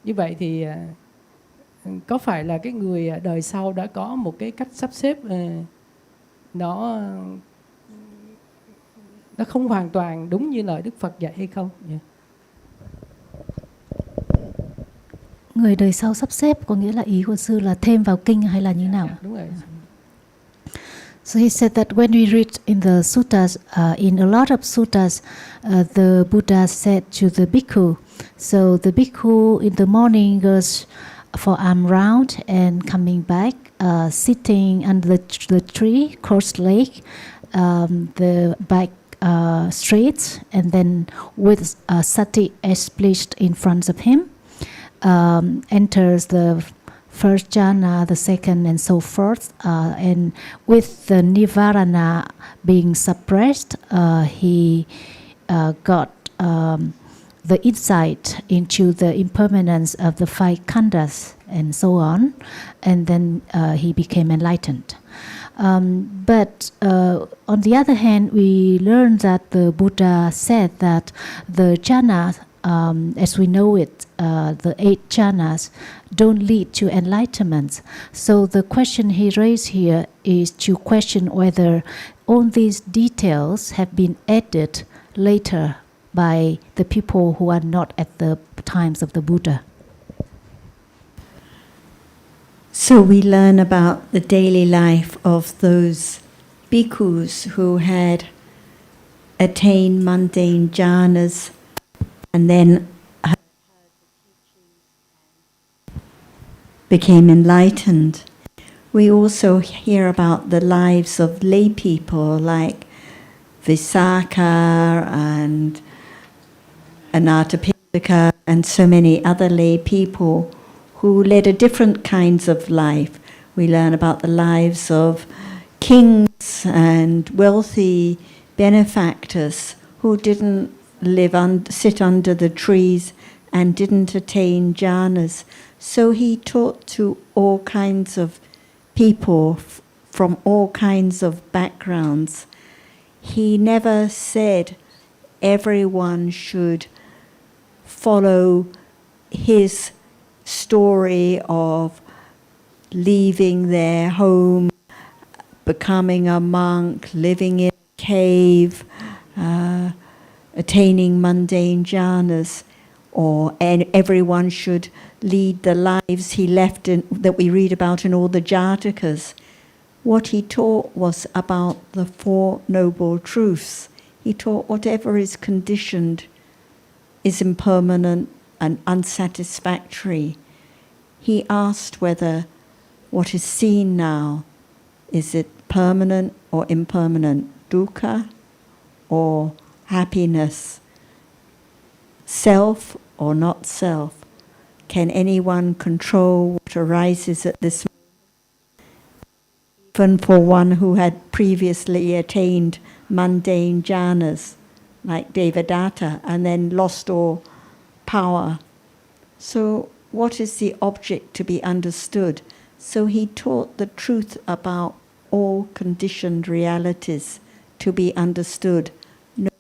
Như vậy thì có phải là cái người đời sau đã có một cái cách sắp xếp nó không hoàn toàn đúng như lời Đức Phật dạy hay không? Người đời sau sắp xếp có nghĩa là ý của sư là thêm vào kinh hay là như nào? Đúng rồi. So he said that when we read in the suttas, in a lot of suttas, the Buddha said to the bhikkhu, so the bhikkhu in the morning goes for arm round and coming back, sitting under the tree, cross-legged, the back straight, and then with sati established in front of him, enters the first jhana, the second, and so forth. And with the nivarana being suppressed, he got the insight into the impermanence of the five khandhas and so on. And then he became enlightened. But on the other hand, we learn that the Buddha said that the jhana, as we know it, the 8 jhanas, don't lead to enlightenment. So the question he raised here is to question whether all these details have been added later by the people who are not at the times of the Buddha. So we learn about the daily life of those bhikkhus who had attained mundane jhanas and then became enlightened. We also hear about the lives of lay people like Visakha and Anathapindika and so many other lay people who led a different kinds of life. We learn about the lives of kings and wealthy benefactors who didn't sit under the trees and didn't attain jhanas. So he taught to all kinds of people from all kinds of backgrounds. He never said everyone should follow his story of leaving their home, becoming a monk, living in a cave, attaining mundane jhanas, and everyone should lead the lives he left that we read about in all the Jatakas. What he taught was about the 4 noble truths. He taught whatever is conditioned is impermanent and unsatisfactory. He asked whether what is seen now, is it permanent or impermanent, dukkha or happiness, self or not self? Can anyone control what arises at this moment? Even for one who had previously attained mundane jhanas, like Devadatta, and then lost all power. So what is the object to be understood? So he taught the truth about all conditioned realities to be understood, no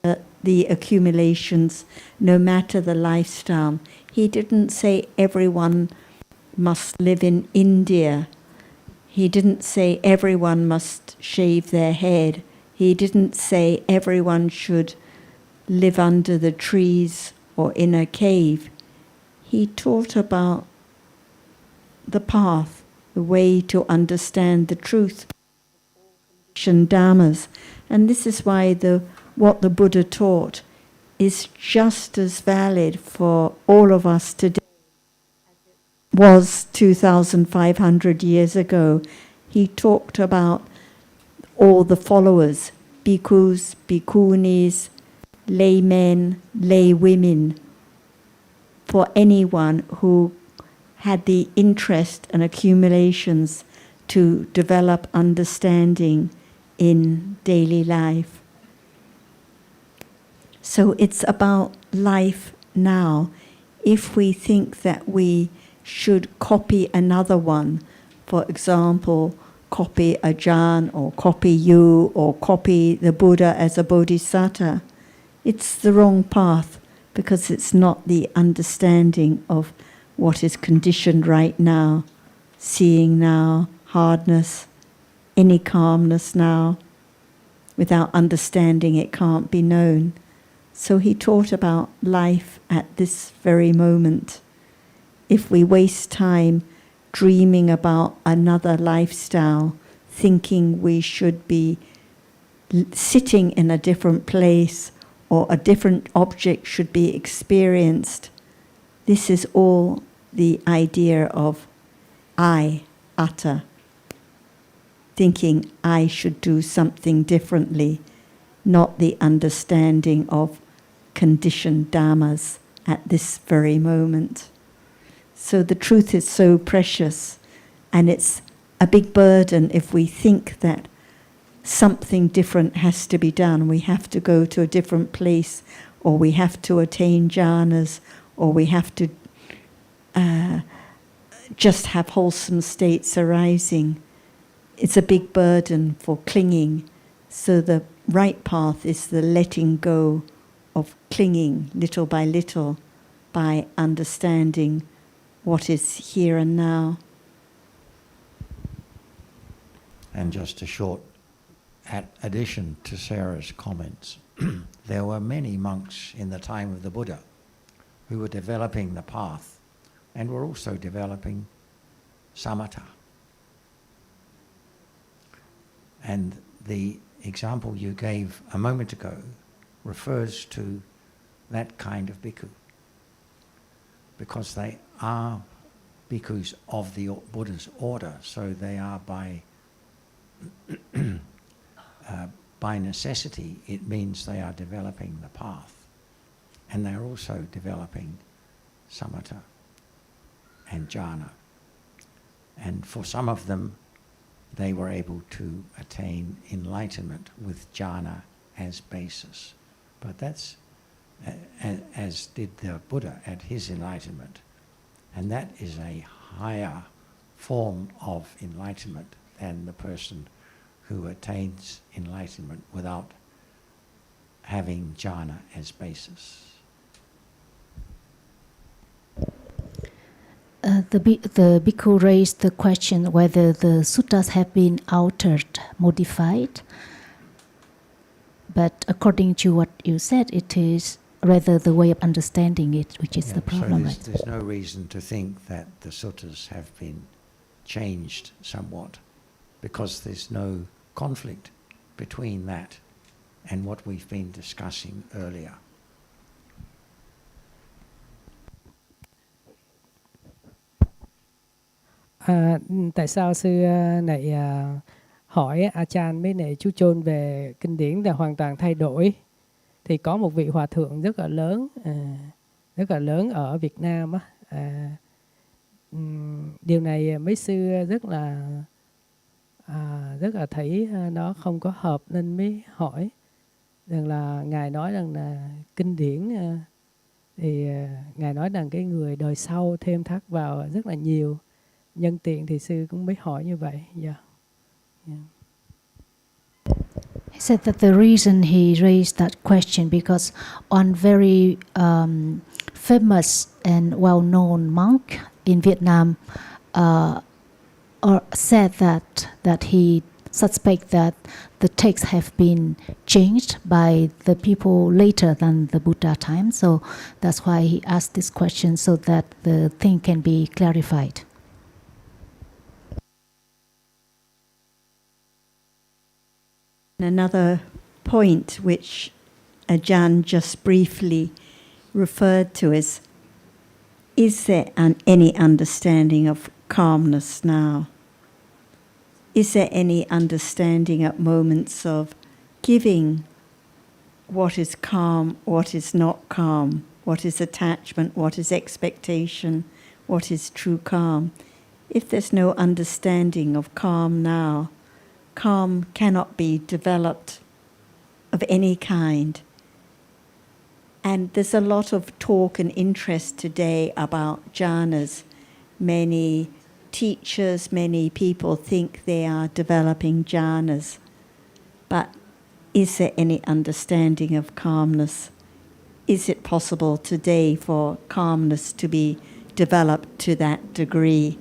matter the accumulations, no matter the lifestyle. He didn't say everyone must live in India. He didn't say everyone must shave their head. He didn't say everyone should live under the trees or in a cave. He taught about the path, the way to understand the truth of Dhammas. And this is why what the Buddha taught is just as valid for all of us today as it was 2,500 years ago. He talked about all the followers, bhikkhus, bhikkhunis, laymen, lay women, for anyone who had the interest and accumulations to develop understanding in daily life. So it's about life now. If we think that we should copy another one, for example, copy Ajahn or copy you or copy the Buddha as a bodhisattva, it's the wrong path because it's not the understanding of what is conditioned right now, seeing now, hardness, any calmness now. Without understanding, it can't be known. So he taught about life at this very moment. If we waste time dreaming about another lifestyle, thinking we should be sitting in a different place or a different object should be experienced, this is all the idea of I, atta, thinking I should do something differently, not the understanding of conditioned dhammas at this very moment. So the truth is so precious, and it's a big burden if we think that something different has to be done. We have to go to a different place, or we have to attain jhanas, or we have to just have wholesome states arising. It's a big burden for clinging. So the right path is the letting go of clinging little by little by understanding what is here and now. And just a short addition to Sarah's comments. There were many monks in the time of the Buddha who were developing the path and were also developing samatha. And the example you gave a moment ago refers to that kind of bhikkhu, because they are bhikkhus of the Buddha's order, so they are by necessity, it means they are developing the path, and they're also developing samatha and jhana. And for some of them, they were able to attain enlightenment with jhana as basis. But that's as did the Buddha at his enlightenment. And that is a higher form of enlightenment than the person who attains enlightenment without having jhana as basis. The bhikkhu raised the question whether the suttas have been altered, modified. But according to what you said, it is rather the way of understanding it, which is the problem. So there's no reason to think that the suttas have been changed somewhat, because there's no conflict between that and what we've been discussing earlier. Tại sao sư này hỏi Achan với này chú Chôn về kinh điển là hoàn toàn thay đổi? Thì có một vị hòa thượng rất là lớn ở Việt Nam á. Điều này mấy sư rất là thấy nó không có hợp nên mới hỏi rằng là ngài nói rằng là kinh điển thì ngài nói rằng cái người đời sau thêm thắt vào rất là nhiều. Nhân tiện thì sư cũng mới hỏi như vậy. Yeah. He said that the reason he raised that question because one very famous and well-known monk in Vietnam said that he suspects that the texts have been changed by the people later than the Buddha time. So that's why he asked this question, so that the thing can be clarified. Another point which Ajahn just briefly referred to is there any understanding of calmness now? Is there any understanding at moments of giving what is calm, what is not calm, what is attachment, what is expectation, what is true calm? If there's no understanding of calm now, calm cannot be developed of any kind. And there's a lot of talk and interest today about jhanas. Many teachers, many people think they are developing jhanas. But is there any understanding of calmness? Is it possible today for calmness to be developed to that degree?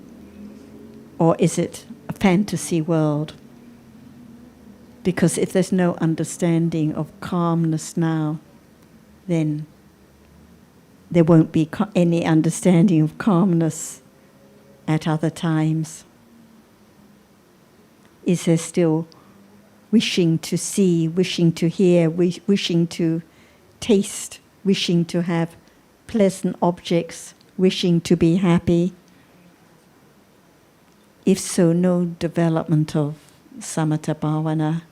Or is it a fantasy world? Because if there's no understanding of calmness now, then there won't be any understanding of calmness at other times. Is there still wishing to see, wishing to hear, wishing to taste, wishing to have pleasant objects, wishing to be happy? If so, no development of samatha bhavana.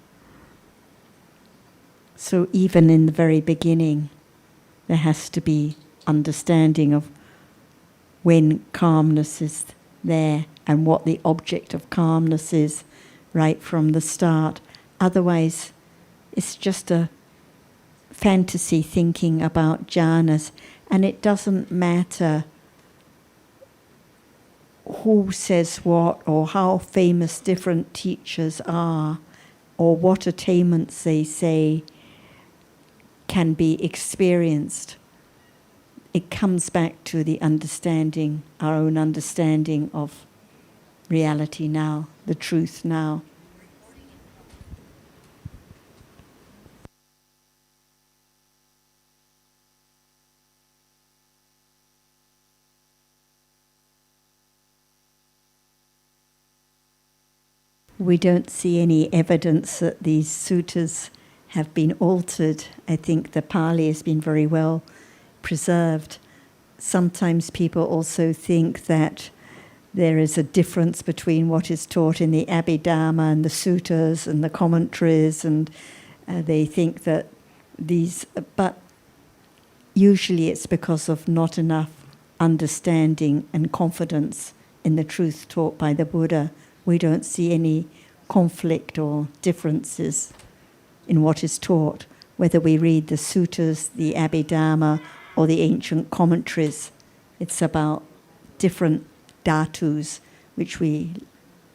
So even in the very beginning, there has to be understanding of when calmness is there and what the object of calmness is right from the start. Otherwise, it's just a fantasy thinking about jhanas, and it doesn't matter who says what or how famous different teachers are or what attainments they say can be experienced. It comes back to the understanding, our own understanding of reality now, the truth now. We don't see any evidence that these suttas have been altered. I think the Pali has been very well preserved. Sometimes people also think that there is a difference between what is taught in the Abhidhamma and the suttas and the commentaries, and they think that these, but usually it's because of not enough understanding and confidence in the truth taught by the Buddha. We don't see any conflict or differences in what is taught, whether we read the suttas, the Abhidhamma, or the ancient commentaries. It's about different dhatus, which we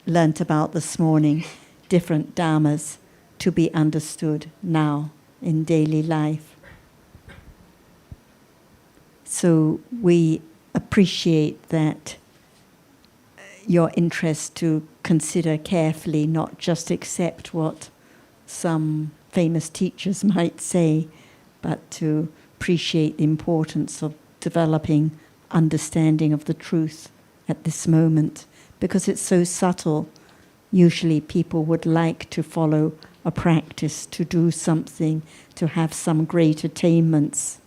learnt about this morning, different dhammas to be understood now in daily life. So we appreciate that your interest to consider carefully, not just accept what some famous teachers might say, but to appreciate the importance of developing understanding of the truth at this moment, because it's so subtle. Usually people would like to follow a practice, to do something, to have some great attainments,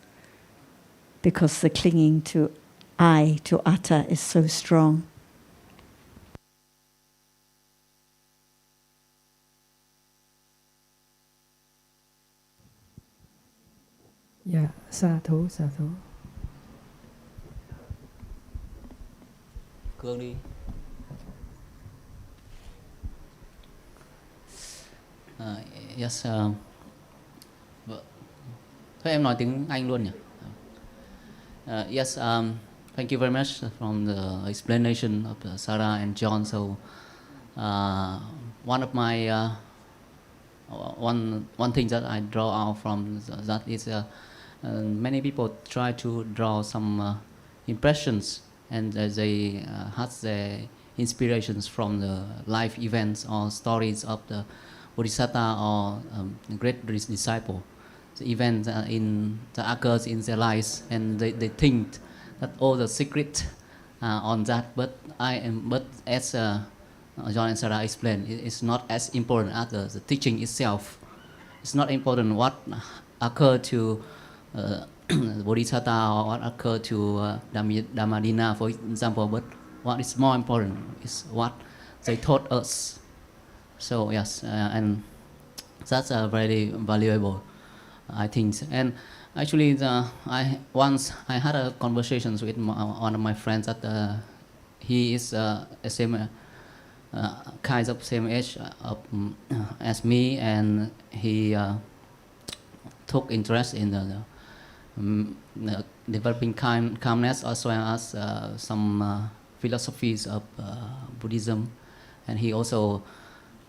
because the clinging to I, to atta, is so strong. Dạ, sa thú, sa thú. Cương đi. Yes. Thôi em nói tiếng Anh luôn nhỉ? Yes. Thank you very much from the explanation of Sarah and John. So, one of my one thing that I draw out from that is many people try to draw some impressions, and they had their inspirations from the life events or stories of the Bodhisattva or great disciple. The events that occurs in their lives, and they think that all the secret on that. But as John and Sarah explained, it's not as important as the teaching itself. It's not important what occurred to Bodhisattva or what occurred to Dhammadina, for example, but what is more important is what they taught us. So yes, and that's very valuable, I think. And actually, once I had a conversation with one of my friends that he is same kind of same age as me, and he took interest in the developing calmness as well as some philosophies of Buddhism, and he also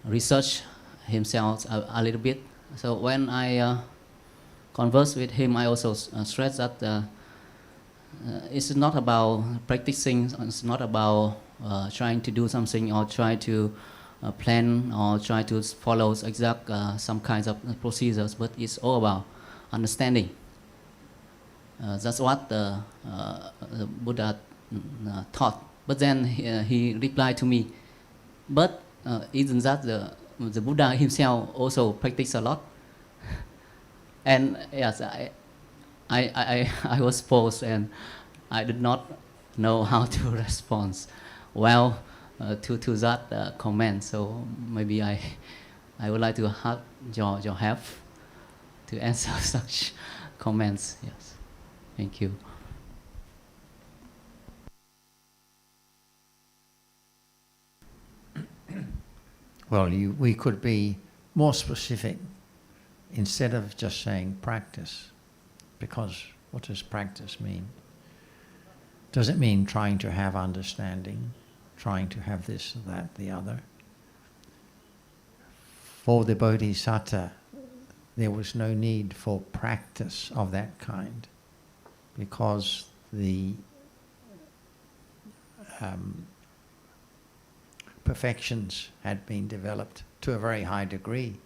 researched himself a little bit. So when I converse with him, I also stress that it's not about practicing, it's not about trying to do something or try to plan or try to follow exact some kinds of procedures, but it's all about understanding. That's what the Buddha taught. But then he replied to me, but isn't that the Buddha himself also practiced a lot? And yes, I was paused and I did not know how to respond well to that comment. So maybe I would like to have your help to answer such comments. Yes, thank you. Well, we could be more specific instead of just saying practice, because what does practice mean? Does it mean trying to have understanding, trying to have this, that, the other? For the Bodhisattva, there was no need for practice of that kind, because the perfections had been developed to a very high degree.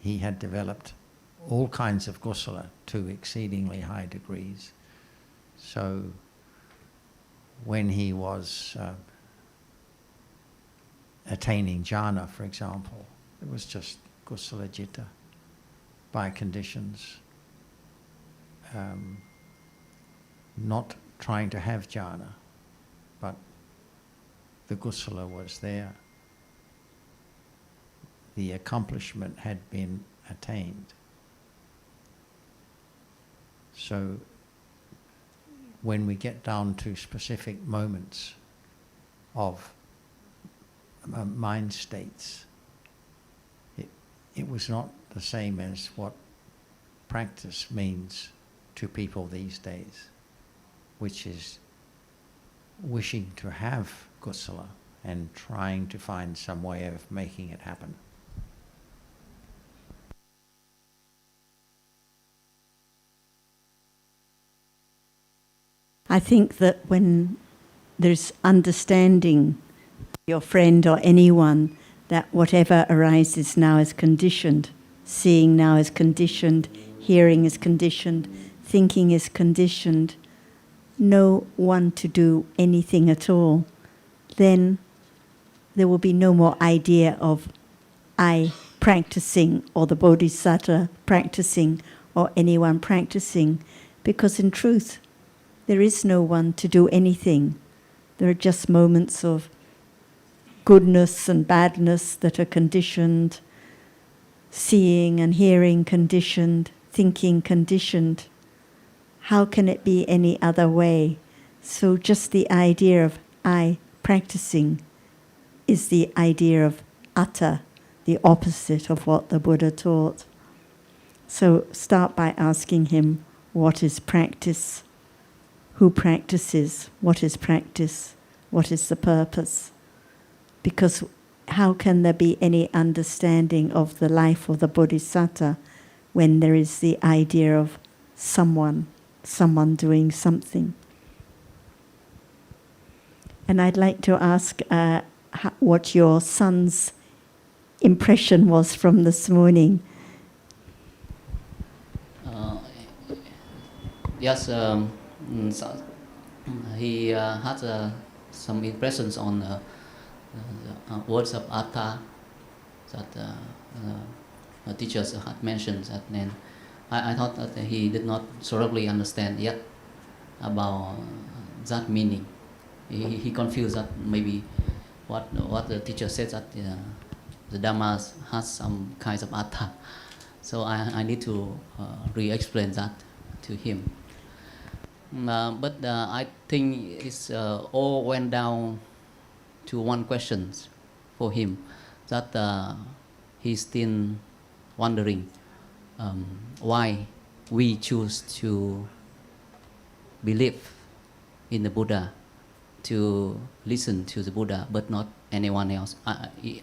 He had developed all kinds of kusala to exceedingly high degrees. So when he was attaining jhana, for example, it was just kusala citta by conditions, not trying to have jhana, but the kusala was there. The accomplishment had been attained. So when we get down to specific moments of mind states, it was not the same as what practice means to people these days, which is wishing to have kusala and trying to find some way of making it happen. I think that when there's understanding, your friend or anyone, that whatever arises now is conditioned, seeing now is conditioned, hearing is conditioned, thinking is conditioned, no one to do anything at all, then there will be no more idea of I practicing or the Bodhisattva practicing or anyone practicing, because in truth there is no one to do anything. There are just moments of goodness and badness that are conditioned, seeing and hearing conditioned, thinking conditioned. How can it be any other way? So just the idea of I practicing is the idea of atta, the opposite of what the Buddha taught. So start by asking him, what is practice? Who practices? What is practice? What is the purpose? Because how can there be any understanding of the life of the Bodhisattva when there is the idea of someone doing something? And I'd like to ask what your son's impression was from this morning. Yes, he had some impressions on the words of Atta that the teachers had mentioned. That, and I thought that he did not thoroughly understand yet about that meaning. He confused that maybe what the teacher said, that the Dhamma has some kinds of Atta. So I need to re-explain that to him. But I think it's all went down to one question for him, that he's still wondering why we choose to believe in the Buddha, to listen to the Buddha, but not anyone else.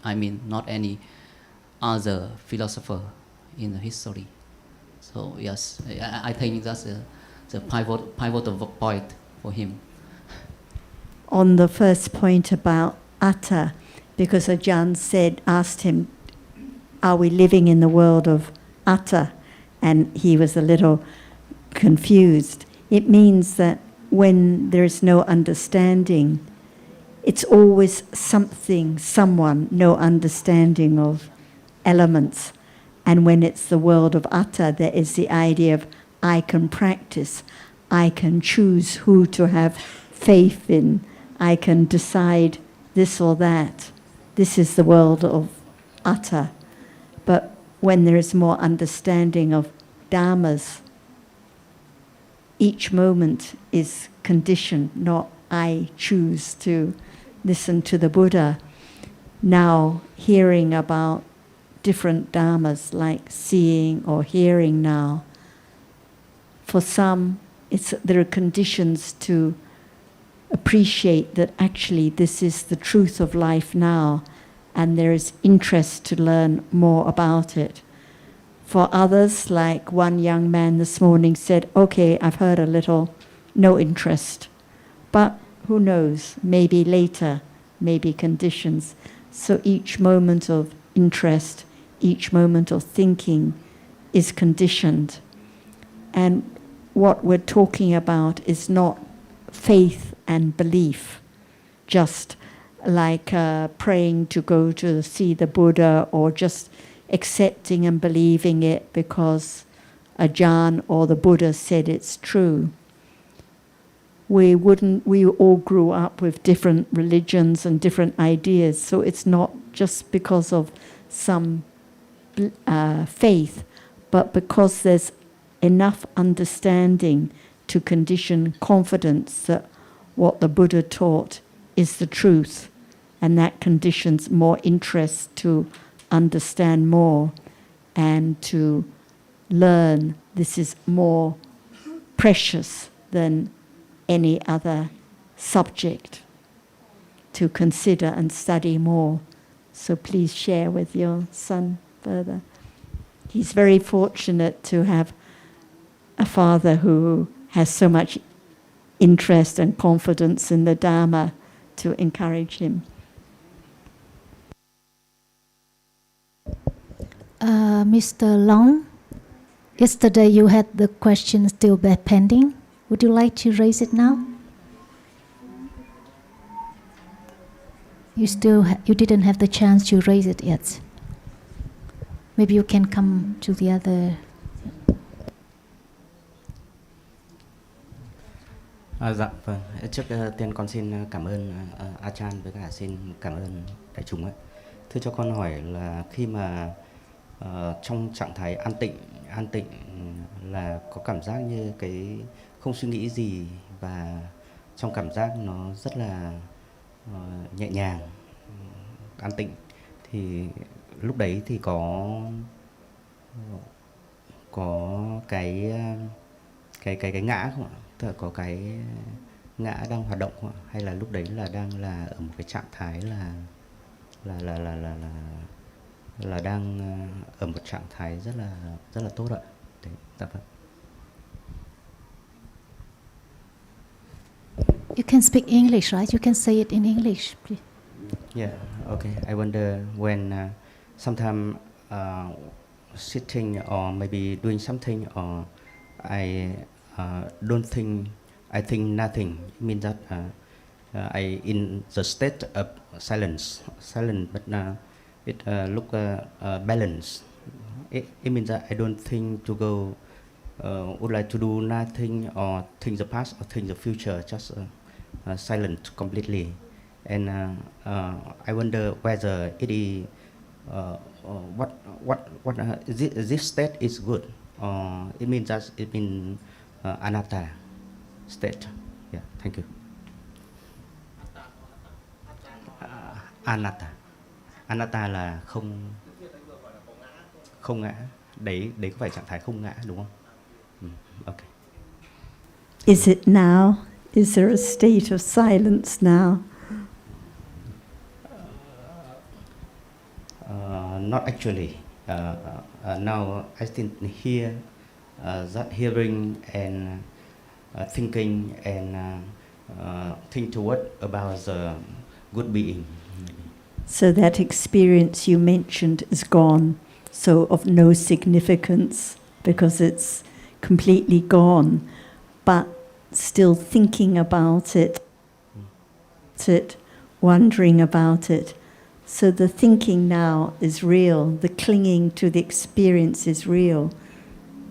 I mean, not any other philosopher in the history. So yes, I think that's the pivotal point for him. On the first point about atta, because Ajahn asked him, are we living in the world of atta? And he was a little confused. It means that when there is no understanding, it's always something, someone, no understanding of elements. And when it's the world of atta, there is the idea of I can practice, I can choose who to have faith in, I can decide this or that. This is the world of atta. But when there is more understanding of dhammas, each moment is conditioned, not I choose to listen to the Buddha. Now hearing about different dhammas like seeing or hearing now, for some there are conditions to appreciate that actually this is the truth of life now, and there is interest to learn more about it. For others, like one young man this morning said, okay, I've heard a little, no interest. But who knows, maybe later, maybe conditions. So each moment of interest, each moment of thinking is conditioned. And what we're talking about is not faith and belief, just like praying to go to see the Buddha, or just accepting and believing it because Ajahn or the Buddha said it's true. We all grew up with different religions and different ideas, so it's not just because of some faith, but because there's enough understanding to condition confidence that what the Buddha taught is the truth, and that conditions more interest to understand more and to learn this is more precious than any other subject to consider and study more. So please share with your son further. He's very fortunate to have a father who has so much interest and confidence in the Dhamma to encourage him. Mr. Long, yesterday you had the question still pending. Would you like to raise it now? You didn't have the chance to raise it yet. Maybe you can come to the other. Dạ vâng. Trước tiên con xin cảm ơn Ajahn với cả xin cảm ơn đại chúng ạ. Thưa cho con hỏi là khi mà trong trạng thái an tịnh là có cảm giác như cái không suy nghĩ gì, và trong cảm giác nó rất là nhẹ nhàng, an tịnh, thì lúc đấy thì có cái ngã không ạ? Tức là có cái ngã đang hoạt động không ạ? Hay là lúc đấy là đang là ở một cái trạng thái là đang ở một trạng thái rất là tốt ạ. Đấy, dạ vâng. You can speak English, right? You can say it in English, please. Yeah, okay. I wonder when sometimes sitting or maybe doing something, or I don't think, I think nothing. It means that I in the state of silent, but it look balanced. It means that I don't think to go, would like to do nothing or think the past or think the future, just silent completely. And I wonder whether it is what this state is good, or it means that it means anatta state. Yeah, thank you. Anatta là không ngã. Đấy có phải trạng thái không ngã đúng không? Okay. Is it now? Is there a state of silence now? Not actually. Now I think here, that hearing and thinking and think toward about the good being. So that experience you mentioned is gone, so of no significance because it's completely gone, but still thinking about it, wondering about it. So the thinking now is real, the clinging to the experience is real,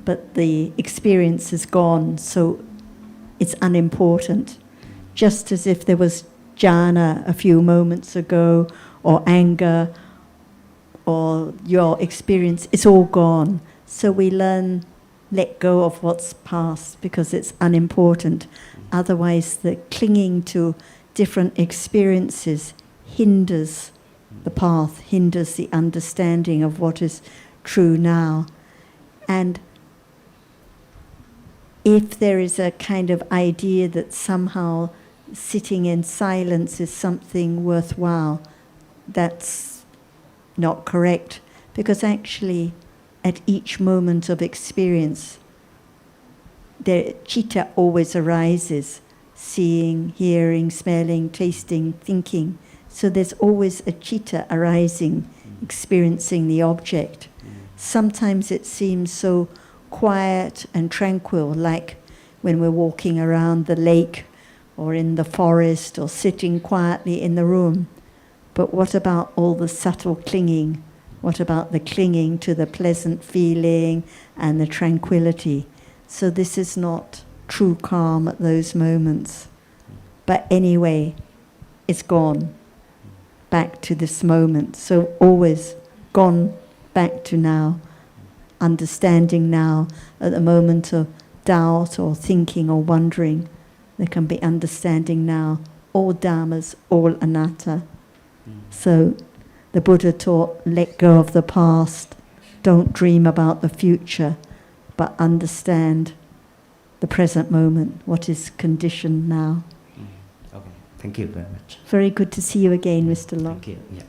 but the experience is gone, so it's unimportant. Just as if there was jhana a few moments ago, or anger, or your experience, it's all gone. So we learn, let go of what's past because it's unimportant. Otherwise, the clinging to different experiences hinders the path, hinders the understanding of what is true now. And if there is a kind of idea that somehow sitting in silence is something worthwhile, that's not correct, because actually at each moment of experience, the citta always arises, seeing, hearing, smelling, tasting, thinking. So there's always a citta arising, experiencing the object. Sometimes it seems so quiet and tranquil, like when we're walking around the lake or in the forest or sitting quietly in the room. But what about all the subtle clinging? What about the clinging to the pleasant feeling and the tranquility? So this is not true calm at those moments. But anyway, it's gone back to this moment. So always gone back to now, understanding now at the moment of doubt or thinking or wondering. There can be understanding now, all dhammas, all anatta. So the Buddha taught, let go of the past, don't dream about the future, but understand the present moment, what is conditioned now. Okay, thank you very much. Very good to see you again, Mr. Locke. Thank you. Yeah.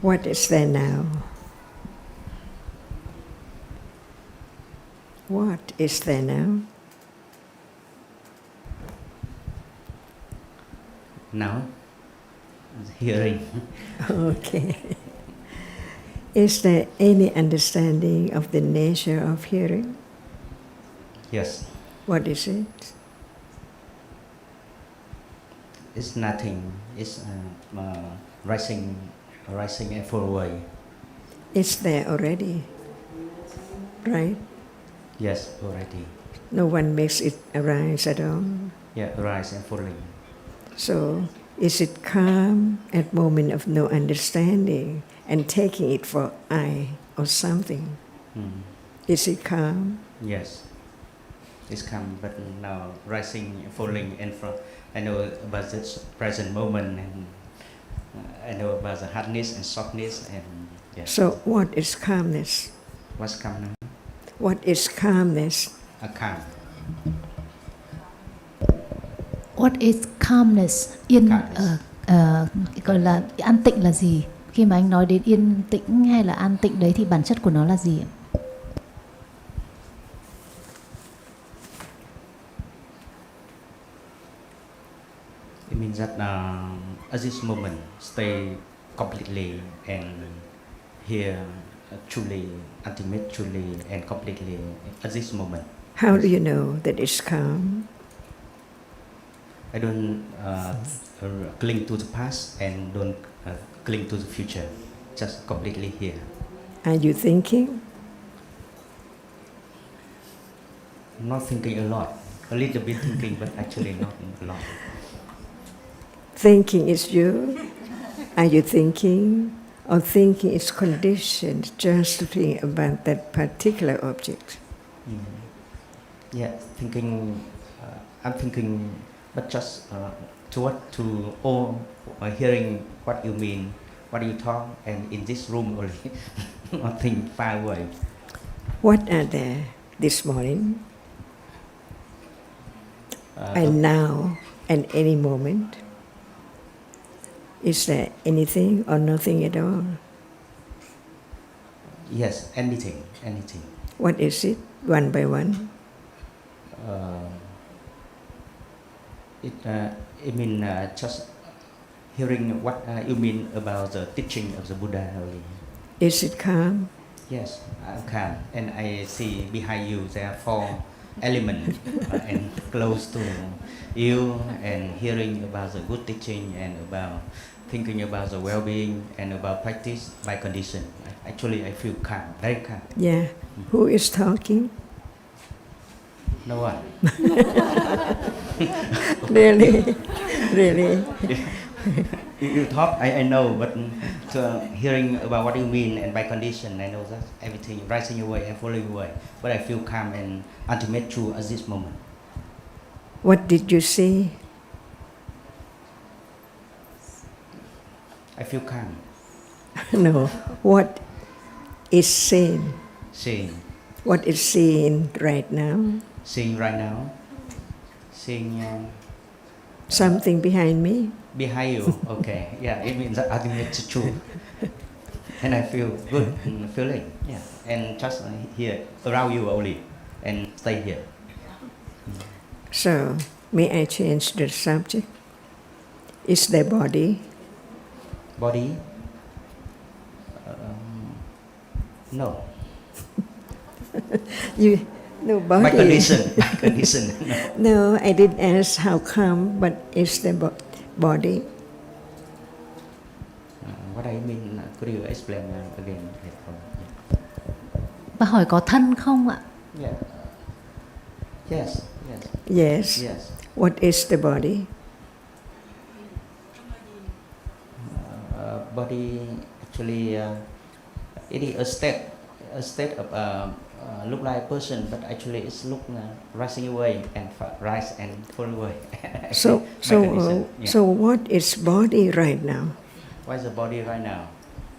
What is there now? What is there now? Now, hearing. Okay. Is there any understanding of the nature of hearing? Yes. What is it? It's nothing. It's rising and fall away. It's there already, right? Yes, already. No one makes it arise at all. Yeah, rise and falling. So, is it calm at moment of no understanding and taking it for I or something? Is it calm? Yes. It's calm, but now rising and falling, and I know about this present moment, and I know about the hardness and softness, and yes. So, what is calmness? What's calm now? What is calmness? A calm. What is calmness? Gọi là an tịnh là gì? Khi mà anh nói đến yên tĩnh hay là an tịnh đấy thì bản chất của nó là gì ạ? It means that at this moment, stay completely and here, truly, ultimate, truly, and completely at this moment. How do you know that it's calm? I don't cling to the past and don't cling to the future. Just completely here. Are you thinking? Not thinking a lot. A little bit thinking, but actually not a lot. Thinking is you? Are you thinking? Or thinking is conditioned just to think about that particular object? Yeah, thinking. I'm thinking, but just to all hearing what you mean, what you talk, and in this room only, nothing far away. What are there this morning Uh, and now and any moment? Is there anything or nothing at all? Yes, anything. What is it, one by one? It mean just hearing what you mean about the teaching of the Buddha only. Is it calm? Yes, I'm calm, and I see behind you there are 4 elements, and close to you, and hearing about the good teaching, and about thinking about the well-being, and about practice by condition. Actually, I feel calm, very calm. Yeah. Who is talking? No one. Really? Really? You talk, I know, but hearing about what you mean and by condition, I know that everything rising away and falling away. But I feel calm and ultimate true at this moment. What did you see? I feel calm. No. What is seen? Seeing. What is seen right now? Seeing right now. Seeing Something behind me? behind you. Okay. Yeah, it means that ultimate truth. And I feel good feeling. Yeah. And just here around you only, and stay here. So, may I change the subject? Is there body? Body? No. No body. By condition. By condition. No. No, I did ask how come, but is the body? What I mean, could you explain again? Bà hỏi có thân không ạ? Yeah. Yes. Yes. Yes. What is the body? Body actually it is a state of look like a person, but actually it's look rising away and rise and fall away. So what is body right now? Why is the body right now?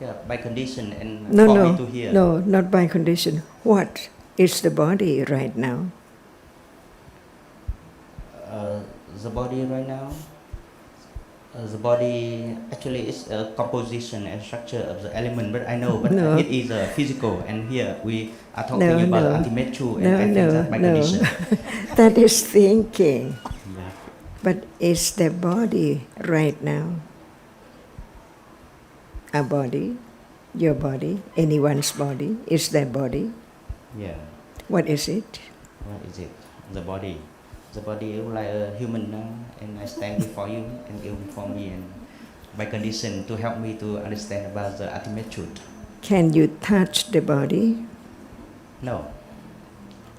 Yeah, by condition and No, for no, me to hear. no, not by condition. What is the body right now? The body right now. The body actually is a composition and structure of the element, but I know, but No. it is physical, and here we are talking No, about no. ultimate truth, and No, I think no, that by no. condition. That is thinking. Yeah. But is the body right now? A body? Your body? Anyone's body? Is there body? Yeah. What is it? What is it? The body. The body is like a human now, and I stand before you, and you before me, and by condition to help me to understand about the ultimate truth. Can you touch the body? No.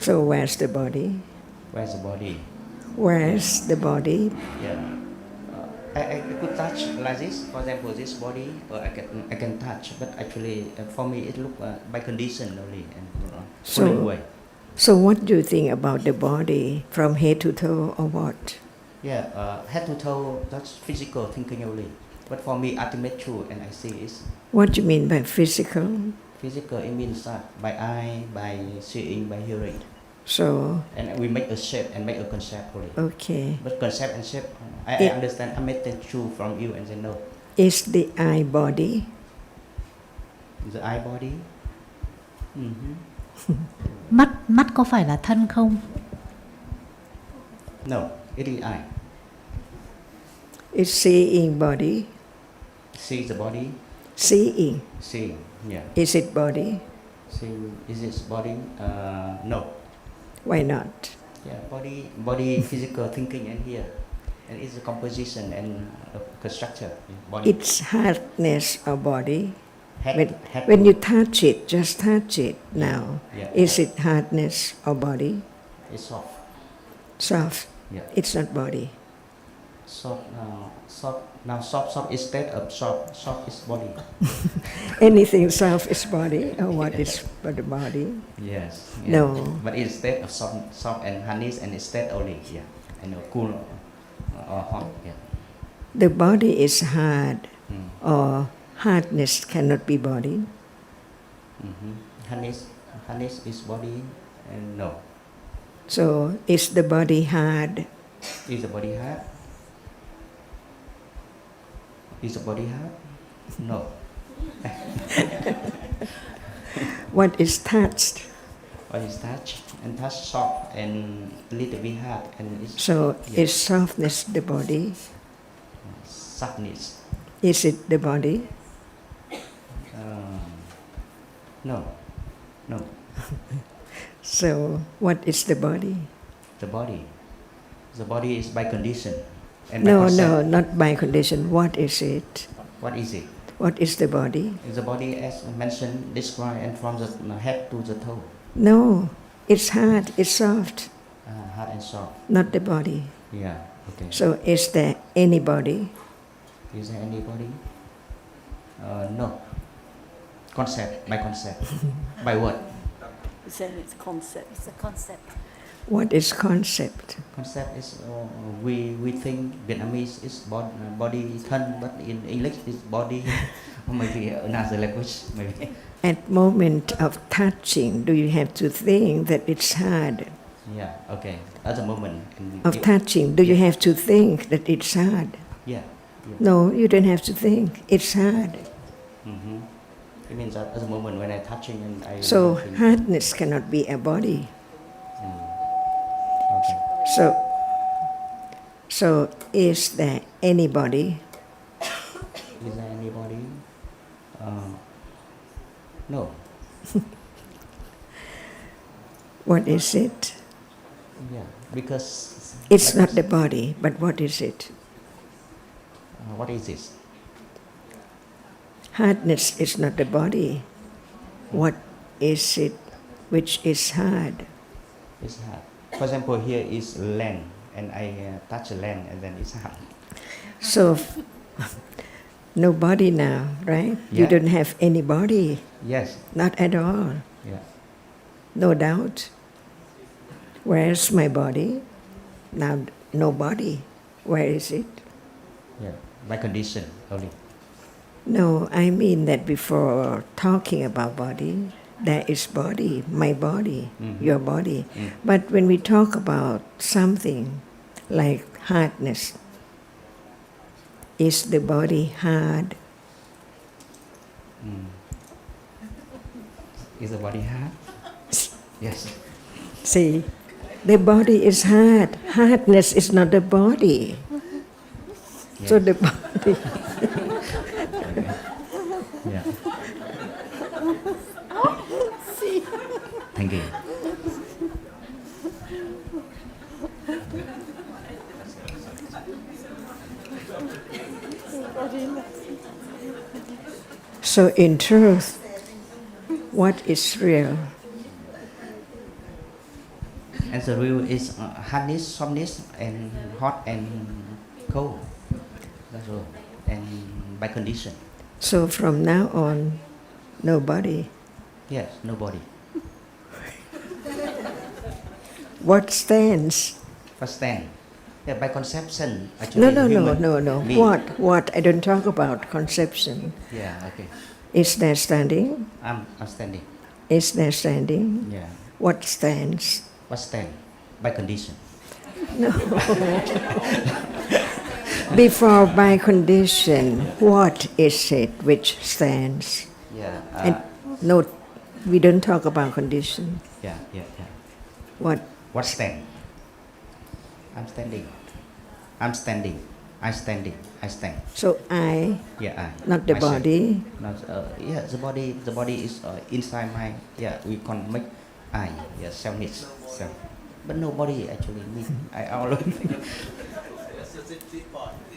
So where's the body? Where's the body? Where's the body? Yeah. I could touch like this, for example, this body, or I can touch, but actually for me it look by condition only, and falling away. So what do you think about the body from head to toe or what? Yeah, head to toe, that's physical thinking only. But for me, ultimate truth, and I see is What do you mean by physical? physical. It means that by eye, by seeing, by hearing, So, and we make a shape and make a concept only. okay. But concept and shape, I understand. I made the truth from you, and then no, Is the eye body? the eye body. Mắt có phải là thân không? No, it is eye. Is seeing body? See the body. Seeing. Seeing, yeah. Is it body? Seeing, is this body? No. Why not? Yeah, body, physical thinking, and here, and it's a composition and a structure. Body. It's hardness of body. Head When to- you touch it, just touch it now. Yeah. Is it hardness of body? It's soft. Soft. Yeah. It's not body. Soft, soft. Now soft is state of soft. Soft is body. Anything soft is body, or what is but the body? Yes. No. But it's state of soft and honey, and it's state only. Yeah. I know, cool or hot. Yeah. The body is hard, Mm. or hardness cannot be body. Honey is body, and no. So is the body hard? Is the body hard? Is the body hard? No. What is touched? What is touch? And touch soft and little bit hard, and it's So yeah. is softness the body? Softness. Is it the body? No. So what is the body? The body is by condition. And by No, concept. not by condition. What is it? What is it? What is the body? Is the body as mentioned, described, and from the head to the toe. No, it's hard, it's soft, Hard and soft. not the body. Yeah. Okay. So is there any body? Is there anybody? No. Concept. By concept. By what? It's concept. It's a concept. What is concept? Concept is we think Vietnamese is body thân, but in English is body. Or maybe another language. Maybe. At moment of touching, do you have to think that it's hard? Yeah. Okay. At the moment. Of touching, do you have to think that it's hard? Yeah. No, you don't have to think. It's hard. It means that at the moment when I'm touching and I. So think, hardness cannot be a body. Okay. So is there any body? Is there anybody? No. What is it? Yeah. Because. It's not the body, but what is it? What is this? Hardness is not the body. What is it which is hard? It's hard. For example, here is land, and I touch the land, and then it's hard. So no body now, right? You Yeah. don't have any body, Yes. not at all. Yeah. No doubt. Where's my body? Now no body. Where is it? Yeah. By condition only. No, I mean that before talking about body, there is body, my body, your body. But when we talk about something like hardness, is the body hard? Is the body hard? Yes. See, the body is hard. Hardness is not the body. Yes. So the body. Yeah. Thank you. So in truth, what is real? And the real is hardness, softness, and hot and cold. That's all. And by condition. So from now on, no body. Yes, nobody. What stands? First stand. Yeah, by conception. Actually, No. human. Me. What? I don't talk about conception. Yeah, okay. Is there standing? I'm standing. Is there standing? Yeah. What stands? What stand? By condition. No. Before by condition, what is it which stands? Yeah. And no, we don't talk about condition. Yeah. What? What stand? I'm standing. I'm standing. I standing. I stand. So I, Yeah, I. not the Myself. body. Not, yeah, the body is inside my. Yeah, we can make I. Yeah, selfness. Self. But nobody actually me. I always.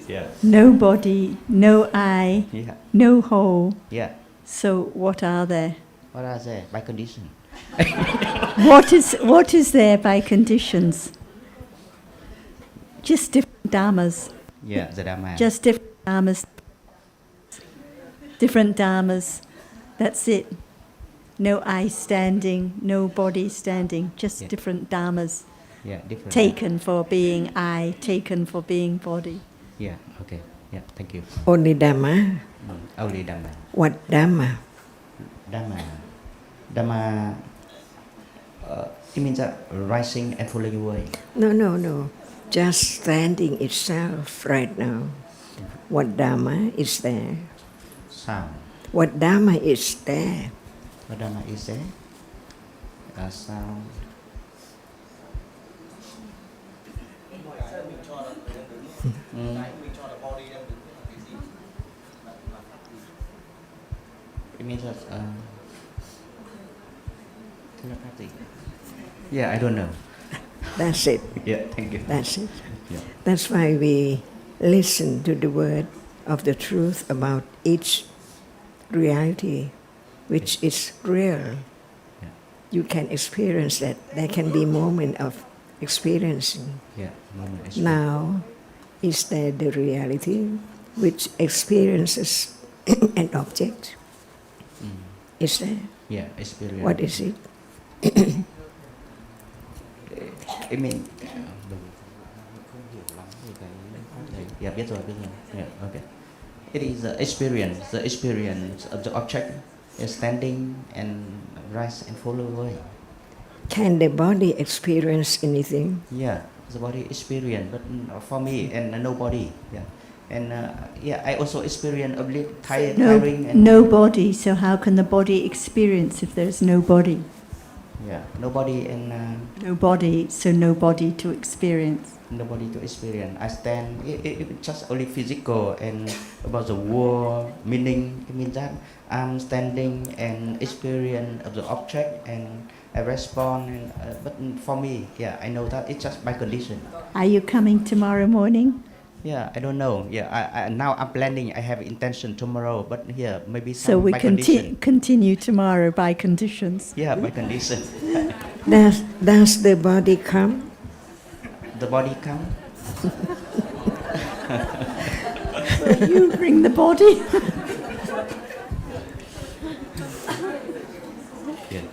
Yeah. No body, no I, Yeah. no whole. Yeah. So what are there? What are they? By condition. What is there by conditions? Just different dhammas. Yeah, the Dhamma. Just different dhammas. Different dhammas. That's it. No I standing, no body standing, just Yeah. different dhammas. Yeah, different. Taken for being I, taken for being body. Yeah, okay. Yeah, thank you. Only Dhamma? Only Dhamma. What Dhamma? Dhamma. Dhamma, it means rising and falling away. No. Just standing itself right now. What Dhamma is there? Sound. What Dhamma is there? What Dhamma is there? Sound. It means that telepathy. Yeah, I don't know. That's it. Yeah, thank you. That's it. Yeah. That's why we listen to the word of the truth about each reality, which is real. Yeah. You can experience that. There can be moment of experiencing. Yeah, moment is Now, is there the reality which experiences an object? Is there? Yeah, experience. What is it? I mean, yeah, biết rồi. Yeah, okay. It is the experience of the object is standing and rise and fall away. Can the body experience anything? Yeah, the body experience, but for me and nobody. Yeah, and yeah, I also experience a little tiring and No body, so how can the body experience if there's no body? yeah, nobody and No body, so no body to experience. nobody to experience. I stand. It just only physical and about the world meaning. It means that I'm standing and experience of the object and I respond. And, but for me, yeah, I know that it's just by condition. Are you coming tomorrow morning? Yeah, I don't know. Yeah, I now I'm planning. I have intention tomorrow, but here maybe some So we by condition. continue tomorrow by conditions. Yeah, by condition. Does the body come? The body come. So you bring the body. Yeah.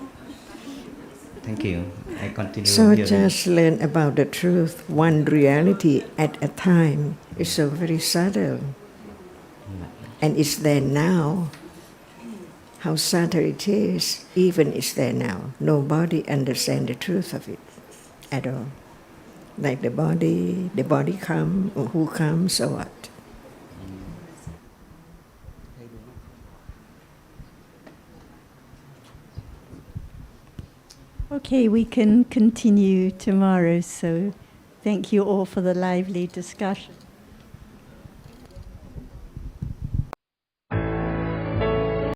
Thank you. I continue. So hearing. just learn about the truth, one reality at a time. It's so very subtle. And it's there now. How subtle it is, even it's there now. Nobody understands the truth of it at all. Like the body come, or who comes, or what. Okay, we can continue tomorrow. So thank you all for the lively discussion.